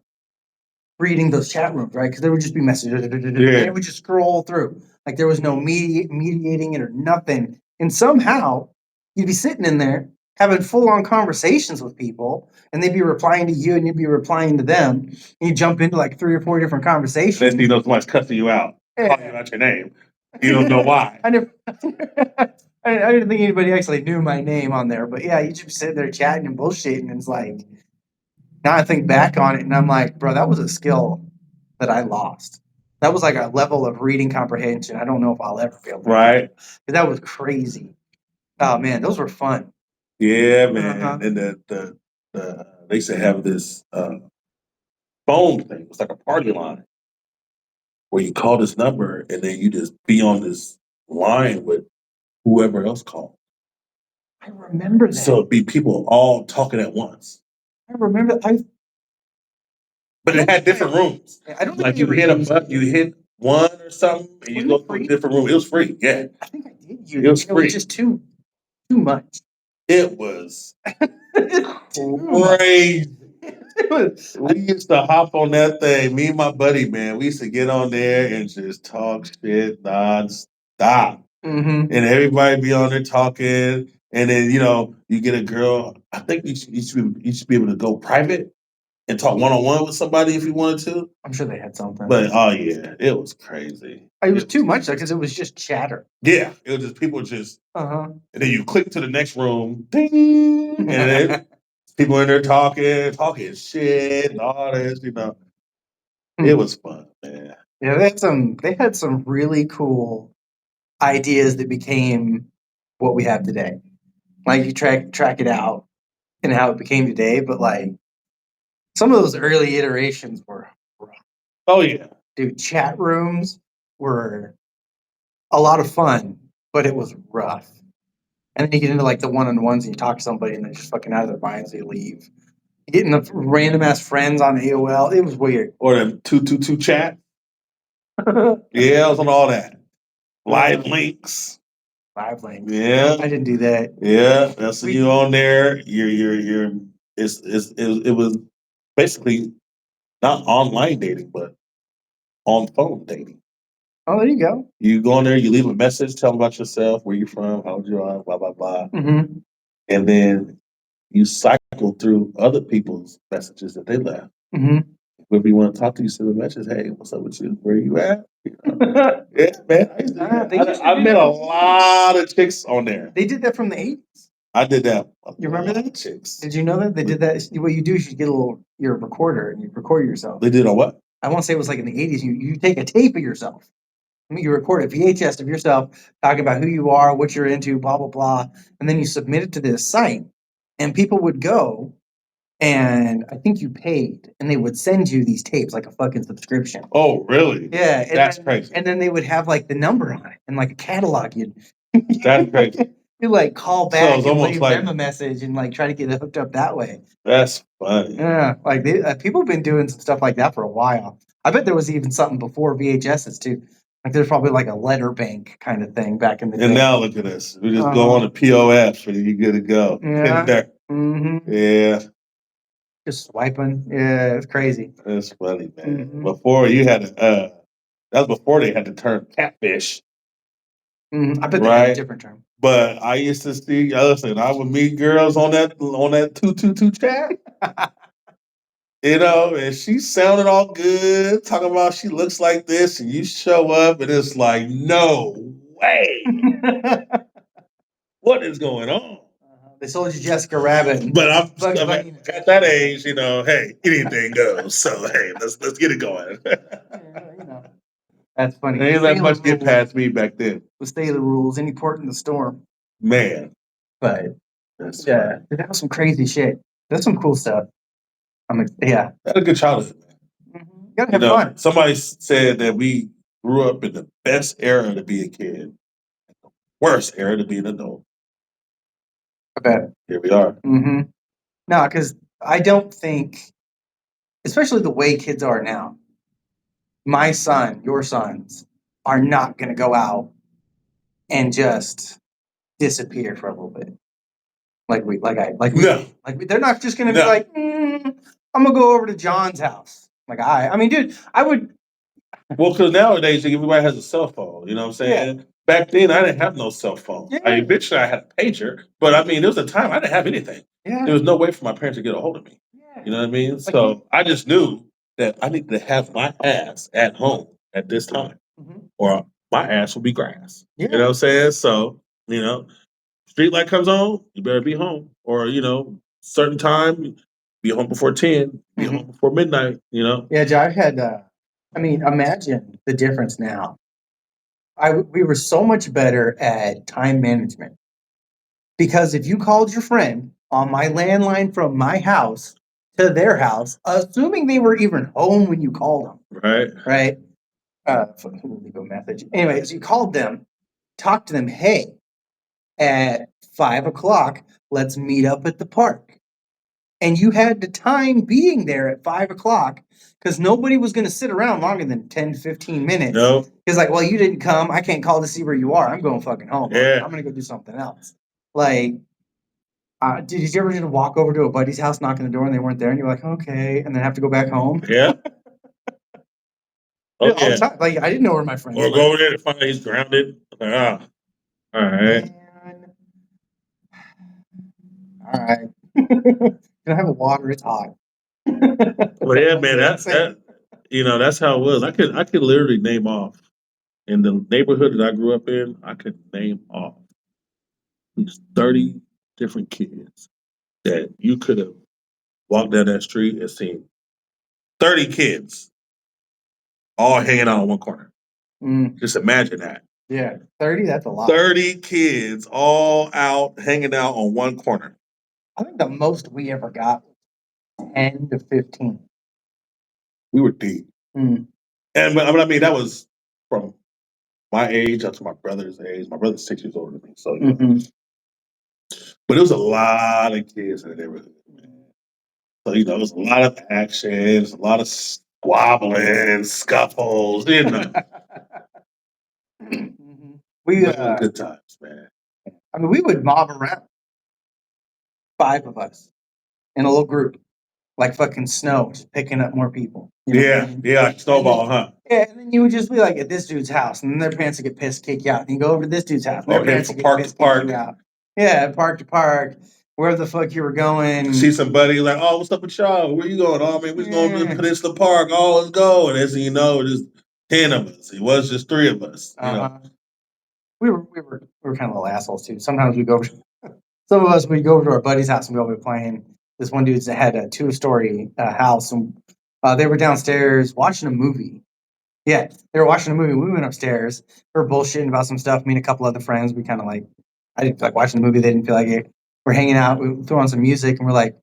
reading those chat rooms, right? Because there would just be messages, and it would just scroll through. Like there was no mediating it or nothing. And somehow you'd be sitting in there having full on conversations with people, and they'd be replying to you, and you'd be replying to them. And you jump into like 3 or 4 different conversations. Then you know someone's cussing you out, calling you out your name. You don't know why. I never. I didn't think anybody actually knew my name on there, but yeah, you just sit there chatting and bullshitting, and it's like, now I think back on it, and I'm like, bro, that was a skill that I lost. That was like a level of reading comprehension I don't know if I'll ever be able to. Right. Because that was crazy. Oh man, those were fun. Yeah, man. And they used to have this phone thing. It was like a party line where you call this number and then you just be on this line with whoever else called. I remember that. So it'd be people all talking at once. I remember. But it had different rooms. I don't think like you hit one or something, and you go to a different room. It was free. Yeah, I think I did use it. Was free. It was just too much. It was crazy. We used to hop on that thing. Me and my buddy, man, we used to get on there and just talk shit nonstop. And everybody be on there talking. And then, you get a girl. I think you should be able to go private and talk one-on-one with somebody if you wanted to. I'm sure they had something. But, oh, yeah, it was crazy. It was too much, though, because it was just chatter. Yeah, it was just people just, and then you click to the next room, ding, and then people in there talking shit and all this, It was fun, man. Yeah, they had some really cool ideas that became what we have today. Like you track it out and how it became today, but like some of those early iterations were rough. Oh yeah. Dude, chat rooms were a lot of fun, but it was rough. And then you get into like the one-on-ones and you talk to somebody and they're just fucking out of their minds, they leave. Getting the random ass friends on AOL, it was weird. Or the 222 chat. Yeah, I was on all that. Live links. Yeah, I didn't do that. Yeah, that's you on there. It was basically not online dating, but on phone dating. Oh, there you go. You go on there, you leave a message, tell them about yourself, where you're from, how old you are, blah blah blah, and then you cycle through other people's messages that they left. Whoever you want to talk to, you send a message. Hey, what's up with you? Where you at? Yeah, man. I met a lot of chicks on there. They did that from the 80s. I did that. You remember that? Chicks. Did you know that they did that? What you do is you get your recorder and you record yourself. They did on what? I want to say it was like in the 80s. You take a tape of yourself You record a VHS of yourself talking about who you are, what you're into, blah blah blah, and then you submit it to this site, and people would go, and I think you paid, and they would send you these tapes like a fucking subscription. Oh, really? Yeah, That's crazy. And then they would have like the number on it and like a catalog. That's crazy. You like call So back it's and almost leave like- them a message and like try to get it hooked up that way. That's funny. Yeah, like people have been doing some stuff like that for a while. I bet there was even something before VHSs too. Like there's probably like a letter bank kind of thing back in the day. And now look at us. We just go on the POS and you're good to go. Yeah. Yeah. Just swiping. Yeah, it's crazy. That's funny, man. Before you had that was before they had the term catfish. I bet they had a different term. But I used to see, listen, I would meet girls on that 222 chat. And she sounded all good, talking about she looks like this, and you show up, and it's like, no way. What is going on? They sold you Jessica Rabbit. But I'm at that age, hey, anything goes. So hey, let's get it going. That's funny. Ain't that much get past me back then. The state of the rules, any port in the storm. Man. But that was some crazy shit. That's some cool stuff. Yeah. Had a good childhood. You gotta have fun. Somebody said that we grew up in the best era to be a kid, the worst era to be an adult. I bet. Here we are. No, because I don't think, especially the way kids are now, my son, your sons, are not going to go out and just disappear for a little bit. They're not just going to be like, I'm going to go over to John's house. I mean, dude, I would. Well, because nowadays everybody has a cell phone. You know what I'm saying? Yeah. Back then, I didn't have no cell phone. Yeah. Eventually, I had a pager, but I mean, there was a time I didn't have anything. Yeah. There was no way for my parents to get a hold of me. Yeah. You know what I mean? So I just knew that I needed to have my ass at home at this time, or my ass will be grass. Yeah. You know what I'm saying? So, street light comes on, you better be home. Or, certain time, be home before 10, be home before midnight, Yeah, I've had, imagine the difference now. We were so much better at time management. Because if you called your friend on my landline from my house to their house, assuming they were even home when you called them. Right? Leave a message. Anyways, you called them, talked to them, hey, at 5:00, let's meet up at the park. And you had the time being there at 5:00 because nobody was going to sit around longer than 10, 15 minutes. No. It's like, well, you didn't come. I can't call to see where you are. I'm going fucking home. Yeah. I'm going to go do something else. Did you ever just walk over to a buddy's house, knock on the door, and they weren't there, and you're like, okay, and then have to go back home? Yeah. All the time. I didn't know where my friend was. Or go over there to find out he's grounded. All right. All right. Can I have a water? It's hot. Well, yeah, man, that's how it was. I could literally name off in the neighborhood that I grew up in. I could name off at least 30 different kids that you could have walked down that street and seen 30 kids all hanging out on one corner. Just imagine that. Yeah, 30. That's a lot. 30 kids all out hanging out on one corner. I think the most we ever got was 10 to 15. We were deep. And that was from my age up to my brother's age. My brother's 6 years older than me. So, but it was a lot of kids in the neighborhood. So, it was a lot of actions, a lot of squabbling, scuffles, We good times, man. We would mob around. 5 of us in a little group, like fucking snow, just picking up more people. Like snowball, huh? Yeah, and then you would just be like at this dude's house, and then their parents would get pissed, kick you out. And you go over to this dude's house, and their parents would get pissed, kick you out. Yeah, park to park, wherever the fuck you were going. See somebody like, oh, what's up with y'all? Where you going? Oh, man, we're going to the Peninsula Park. Oh, let's go. And as you know, there's 10 of us. It was just 3 of us. We were kind of little assholes too. Sometimes we go. Some of us would go over to our buddy's house and we'll be playing. This one dude's had a 2-story house, and they were downstairs watching a movie. Yeah, they were watching a movie. We went upstairs. We were bullshitting about some stuff. Me and a couple other friends. We kind of like, I didn't feel like watching the movie. They didn't feel like it. We're hanging out. We threw on some music, and we're like,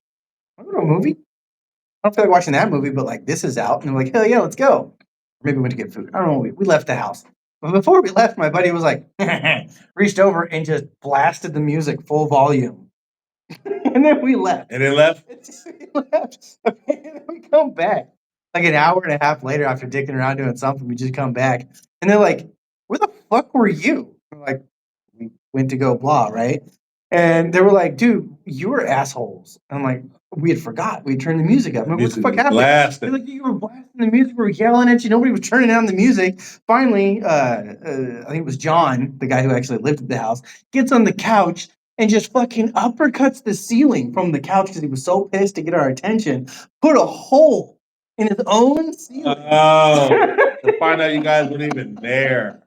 "Want to go to a movie? I don't feel like watching that movie, but like this is out." And we're like, "Hell yeah, let's go!" Maybe we went to get food. I don't know. We left the house. But before we left, my buddy was like, reached over and just blasted the music full volume. And then we left. And then left? We left. And then we come back like an hour and a half later after dicking around doing something. We just come back. And they're like, where the fuck were you? We're like, we went to go blah, right? And they were like, dude, you were assholes. And I'm like, we had forgot. We turned the music up. I'm like, what the fuck happened? Blasting. They're like, you were blasting the music. We were yelling at you. Nobody was turning down the music. Finally, I think it was John, the guy who actually lived at the house, gets on the couch and just fucking uppercuts the ceiling from the couch because he was so pissed to get our attention. Put a hole in his own ceiling. Oh, to find out you guys weren't even there.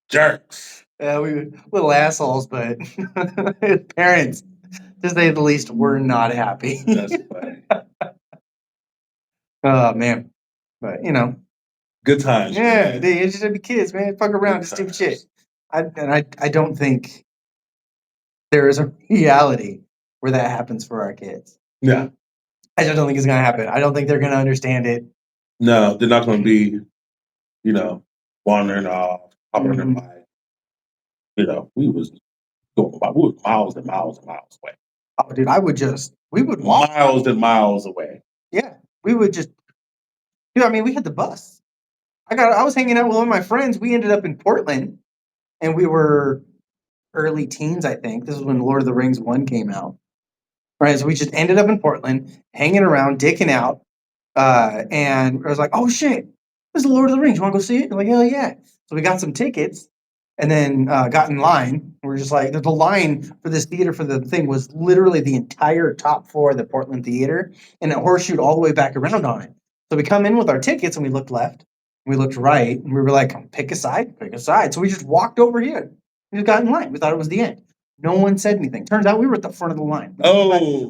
Jerks. Yeah, we were little assholes, but his parents, to say the least, were not happy. That's funny. Oh man, but you know, good times. Yeah, they just be kids, man. Fuck around, just stupid shit. I don't think there is a reality where that happens for our kids. Yeah. I just don't think it's gonna happen. I don't think they're gonna understand it. No, they're not gonna be, wandering off, hopping on their bike. We was miles and miles and miles away. Oh, dude, we would walk miles and miles away. Yeah, we would just. Dude, I mean, we had the bus. I was hanging out with one of my friends. We ended up in Portland, and we were early teens, I think. This is when Lord of the Rings 1 came out. Right, so we just ended up in Portland, hanging around, dicking out, and I was like, "Oh shit, this is Lord of the Rings. You want to go see it?" I'm like, "Hell yeah!" So we got some tickets, and then got in line. We're just like, the line for this theater for the thing was literally the entire top floor of the Portland theater, and it horseshoed all the way back around on it. So we come in with our tickets, and we looked left, and we looked right, and we were like, "Pick a side, pick a side." So we just walked over here. We just got in line. We thought it was the end. No one said anything. Turns out we were at the front of the line.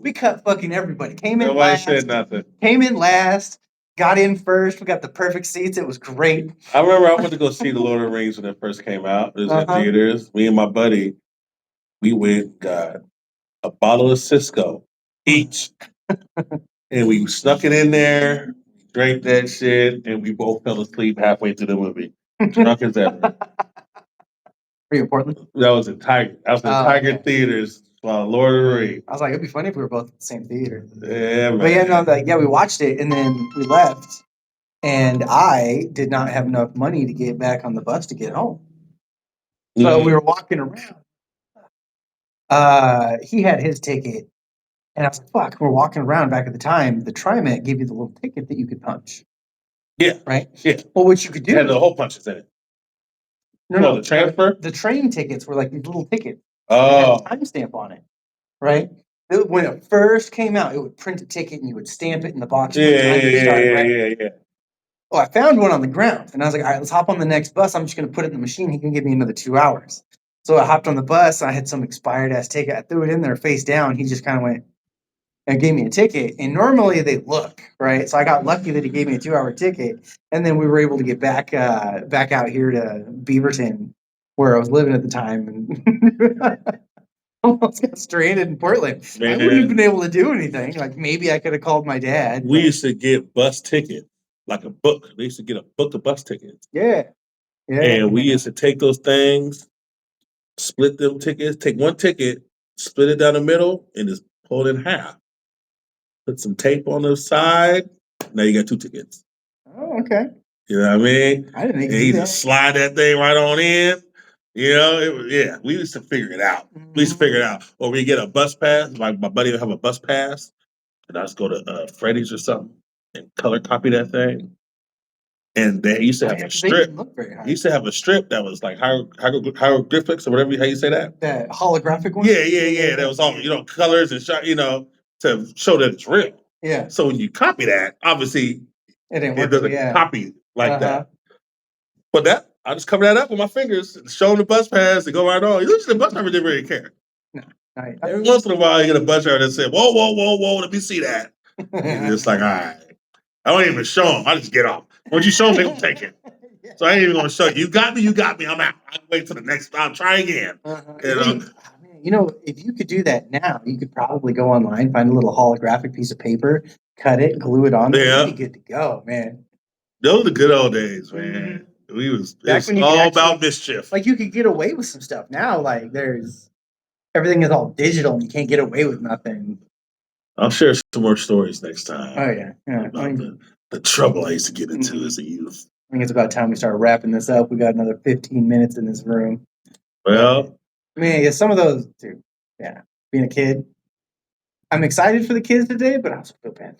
We cut fucking everybody. Nobody said nothing. Came in last. Got in first. We got the perfect seats. It was great. I remember I went to go see the Lord of the Rings when it first came out. It was in theaters. Me and my buddy, we went, got a bottle of Cisco each. And we snuck it in there, drank that shit, and we both fell asleep halfway through the movie. Drunk as ever. Were you in Portland? That was in Tiger. I was in Tiger Theaters while Lord of the Rings. I was like, it'd be funny if we were both at the same theater. Yeah, man. But yeah, no, we watched it and then we left. And I did not have enough money to get back on the bus to get home. So we were walking around. He had his ticket. And I was like, fuck, we're walking around back at the time. The TriMet gave you the little ticket that you could punch. Yeah. Right? Yeah. Well, what you could do. It had the hole punches in it. No, the transfer? The train tickets were like these little tickets. Oh. It had a timestamp on it. Right? When it first came out, it would print a ticket and you would stamp it in the box. Yeah. Well, I found one on the ground and I was like, all right, let's hop on the next bus. I'm just going to put it in the machine. He can give me another 2 hours. So I hopped on the bus. I had some expired ass ticket. I threw it in there face down. He just kind of went and gave me a ticket. And normally they look, right? So I got lucky that he gave me a 2-hour ticket. And then we were able to get back out here to Beaverton, where I was living at the time. And almost got stranded in Portland. Man. I wouldn't have been able to do anything. Like maybe I could have called my dad. We used to get bus tickets, like a book. We used to get a book of bus tickets. Yeah. And we used to take those things, split them tickets, take one ticket, split it down the middle, and just pull it in half. Put some tape on the side. Now you got 2 tickets. Oh, okay. You know what I mean? I didn't even just slide that thing right on in. We used to figure it out. Mm-hmm. We used to figure it out. Or we get a bus pass. Like my buddy would have a bus pass, and I just go to Freddy's or something and color copy that thing. And they used to have a strip. He used to have a strip that was like hieroglyphics or whatever how you say that. That holographic one. Yeah. That was all colors and to show that it's real. Yeah. So when you copy that, obviously it doesn't copy like that. But I just cover that up with my fingers, show them the bus pass, and go right on. Usually the bus driver didn't really care. No. Every once in a while, you get a bus driver that said, whoa, let me see that. And it's like, all right. I don't even show them. I just get off. Once you show them, they gonna take it. So I ain't even gonna show you. You got me. I'm out. I can wait till the next. I'll try again. You know, if you could do that now, you could probably go online, find a little holographic piece of paper, cut it, glue it on there, you'd be good to go, man. Those are the good old days, man. It's all about mischief. Like you could get away with some stuff now. Like everything is all digital, and you can't get away with nothing. I'll share some more stories next time. Oh yeah. About the trouble I used to get into as a youth. I think it's about time we start wrapping this up. We got another 15 minutes in this room. Well, I mean, some of those, dude. Yeah, being a kid, I'm excited for the kids today, but I also feel bad.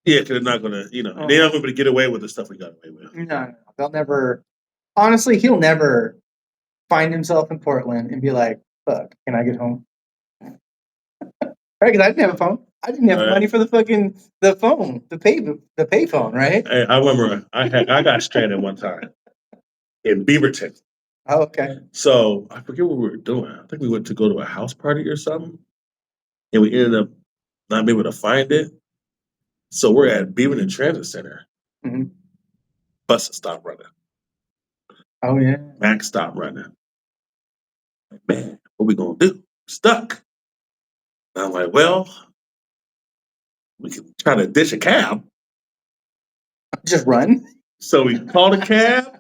Yeah, because they're not gonna, they're not going to get away with the stuff we got away with. No, they'll never. Honestly, he'll never find himself in Portland and be like, "Fuck, can I get home?" Right? Because I didn't have a phone. I didn't have money for the phone, the pay phone, right? Hey, I remember I got stranded one time in Beaverton. Oh, okay. So I forget what we were doing. I think we went to go to a house party or something, and we ended up not being able to find it. So we're at Beaverton Transit Center. Mm-hmm. Buses stopped running. Oh yeah. Max stopped running. Like, man, what we gonna do? Stuck. And I'm like, well, we can try to ditch a cab. Just run. So we called a cab,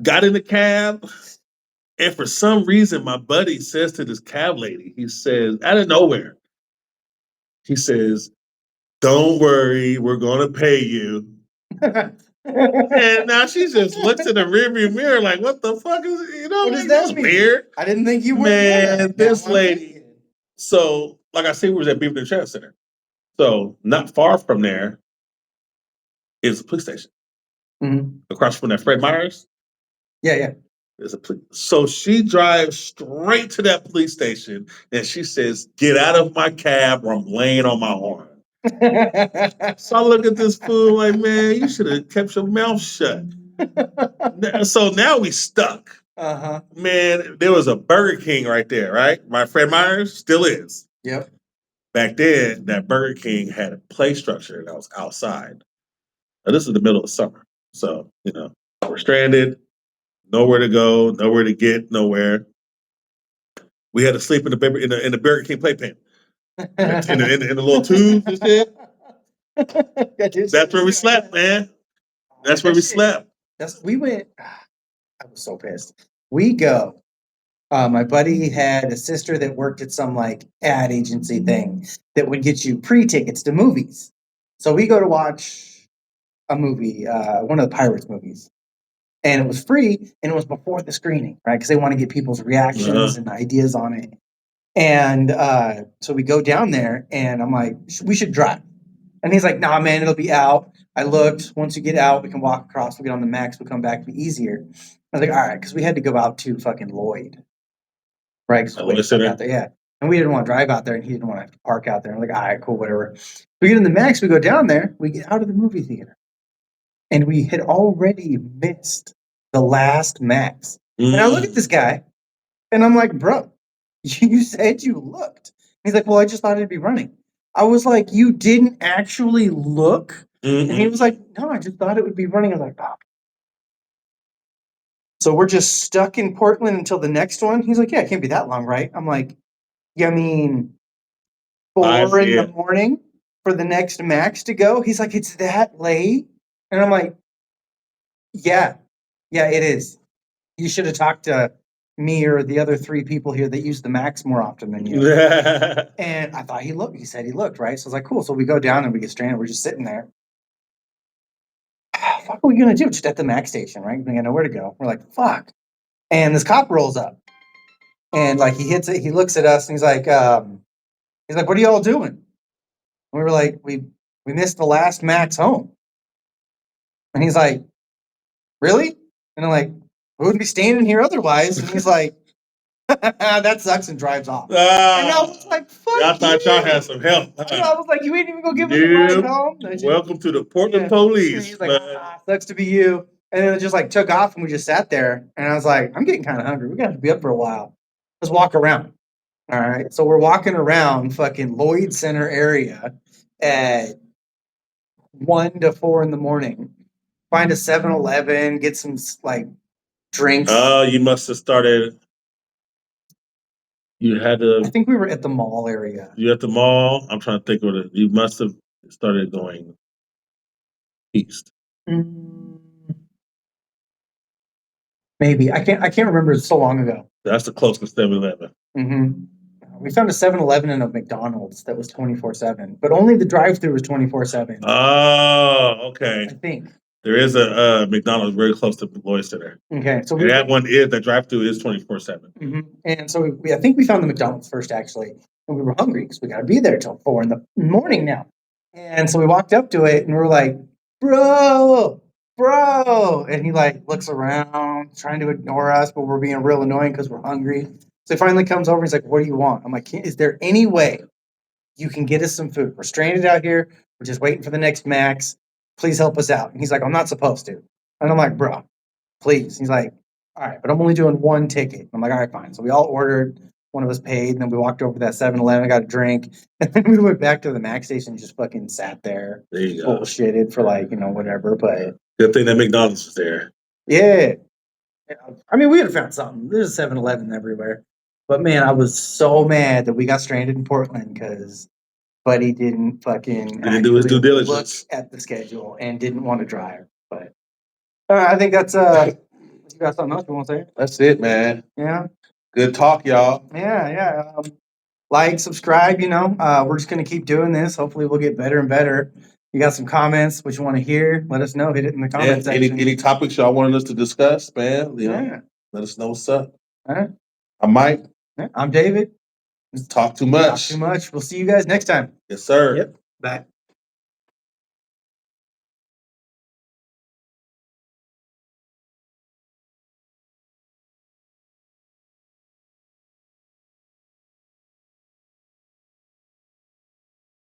got in the cab, and for some reason, my buddy says to this cab lady, he says, out of nowhere, he says, "Don't worry, we're gonna pay you." And now she just looks in the rearview mirror like, "What the fuck is what does that mean? Weird? I didn't think you were. Man, this lady. So, like I said, we was at Beaverton Transit Center. So, not far from there is a police station. Mm-hmm. Across from that Fred Meyer's. Yeah. There's a police. So she drives straight to that police station and she says, "Get out of my cab or I'm laying on my horn." So I look at this fool like, man, you should have kept your mouth shut. So now we stuck. Uh-huh. Man, there was a Burger King right there, right? My Fred Meyer's still is. Yep. Back then, that Burger King had a play structure that was outside. Now, this is the middle of summer. So, we're stranded, nowhere to go, nowhere to get, nowhere. We had to sleep in the Burger King playpen. in the little tubes and shit. That's where we slept, man. That's where we slept. We went. I was so pissed. We go. My buddy had a sister that worked at some like ad agency thing that would get you pre-tickets to movies. So we go to watch a movie, one of the Pirates movies, and it was free, and it was before the screening, right? Because they want to get people's reactions and ideas on it. And so we go down there, and I'm like, we should drive. And he's like, nah, man, it'll be out. I looked. Once you get out, we can walk across. We'll get on the Max. We'll come back. It'll be easier. I was like, all right, because we had to go out to fucking Lloyd. Right? Because out there, yeah. And we didn't want to drive out there, and he didn't want to have to park out there. I'm like, all right, cool, whatever. We get in the Max. We go down there. We get out of the movie theater. And we had already missed the last Max. And I look at this guy, and I'm like, bro, you said you looked. He's like, well, I just thought it'd be running. I was like, you didn't actually look? Mm-hmm. And he was like, no, I just thought it would be running. I was like, oh. So we're just stuck in Portland until the next one? He's like, yeah, it can't be that long, right? I'm like, yeah, I mean, 4 in the morning for the next Max to go? He's like, it's that late? And I'm like, yeah, it is. You should have talked to me or the other 3 people here that use the Max more often than you. And I thought he looked. He said he looked, right? So I was like, cool. So we go down and we get stranded. We're just sitting there. Fuck, are we going to do? Just at the Max station, right? We got nowhere to go. We're like, fuck. And this cop rolls up. And like he hits it. He looks at us and he's like, what are y'all doing? And we were like, we missed the last Max home. And he's like, really? And I'm like, we wouldn't be standing here otherwise. And he's like, that sucks, and drives off. And I was like, fuck you. I thought y'all had some help. I was like, you ain't even gonna give us a ride home. Welcome to the Portland police. And he's like, sucks to be you. And then it just like took off, and we just sat there. And I was like, I'm getting kind of hungry. We're gonna have to be up for a while. Let's walk around. All right. So we're walking around fucking Lloyd Center area at 1 to 4 in the morning. Find a 7-Eleven, get some like drinks. Oh, you must have started. You had I to. think we were at the mall area. You at the mall. I'm trying to think of it. You must have started going east. Maybe I can't remember. It's so long ago. That's the closest 7-Eleven. We found a 7-Eleven and a McDonald's that was 24/7, but only the drive-through was 24/7. Oh, okay. I think. There is a McDonald's very close to Lloyd Center. Okay, so and that one is the drive-through is 24/7. And so I think we found the McDonald's first actually, and we were hungry because we got to be there till 4 in the morning now. And so we walked up to it and we were like, bro, and he like looks around trying to ignore us, but we're being real annoying because we're hungry. So he finally comes over and he's like, what do you want? I'm like, is there any way you can get us some food? We're stranded out here. We're just waiting for the next max. Please help us out. And he's like, I'm not supposed to. And I'm like, bro, please. He's like, all right, but I'm only doing one ticket. I'm like, all right, fine. So we all ordered. One of us paid, and then we walked over to that 7-Eleven, got a drink, and then we went back to the Max station and just fucking sat there. There you go. Bullshitted for like, whatever. But good thing that McDonald's was there. Yeah. I mean, we had found something. There's a 7-Eleven everywhere. But man, I was so mad that we got stranded in Portland because Buddy didn't fucking Didn't do his due diligence. look at the schedule and didn't want to drive. But I think that's you got something else you want to say? That's it, man. Yeah. Good talk, y'all. Yeah. Like, subscribe, we're just going to keep doing this. Hopefully we'll get better and better. You got some comments, what you want to hear, let us know. Hit it in the comment section. Any topics y'all wanted us to discuss, man? Let us know what's up. All right. I'm Mike. I'm David. Talk too much. We'll see you guys next time. Yes, sir. Yep. Bye.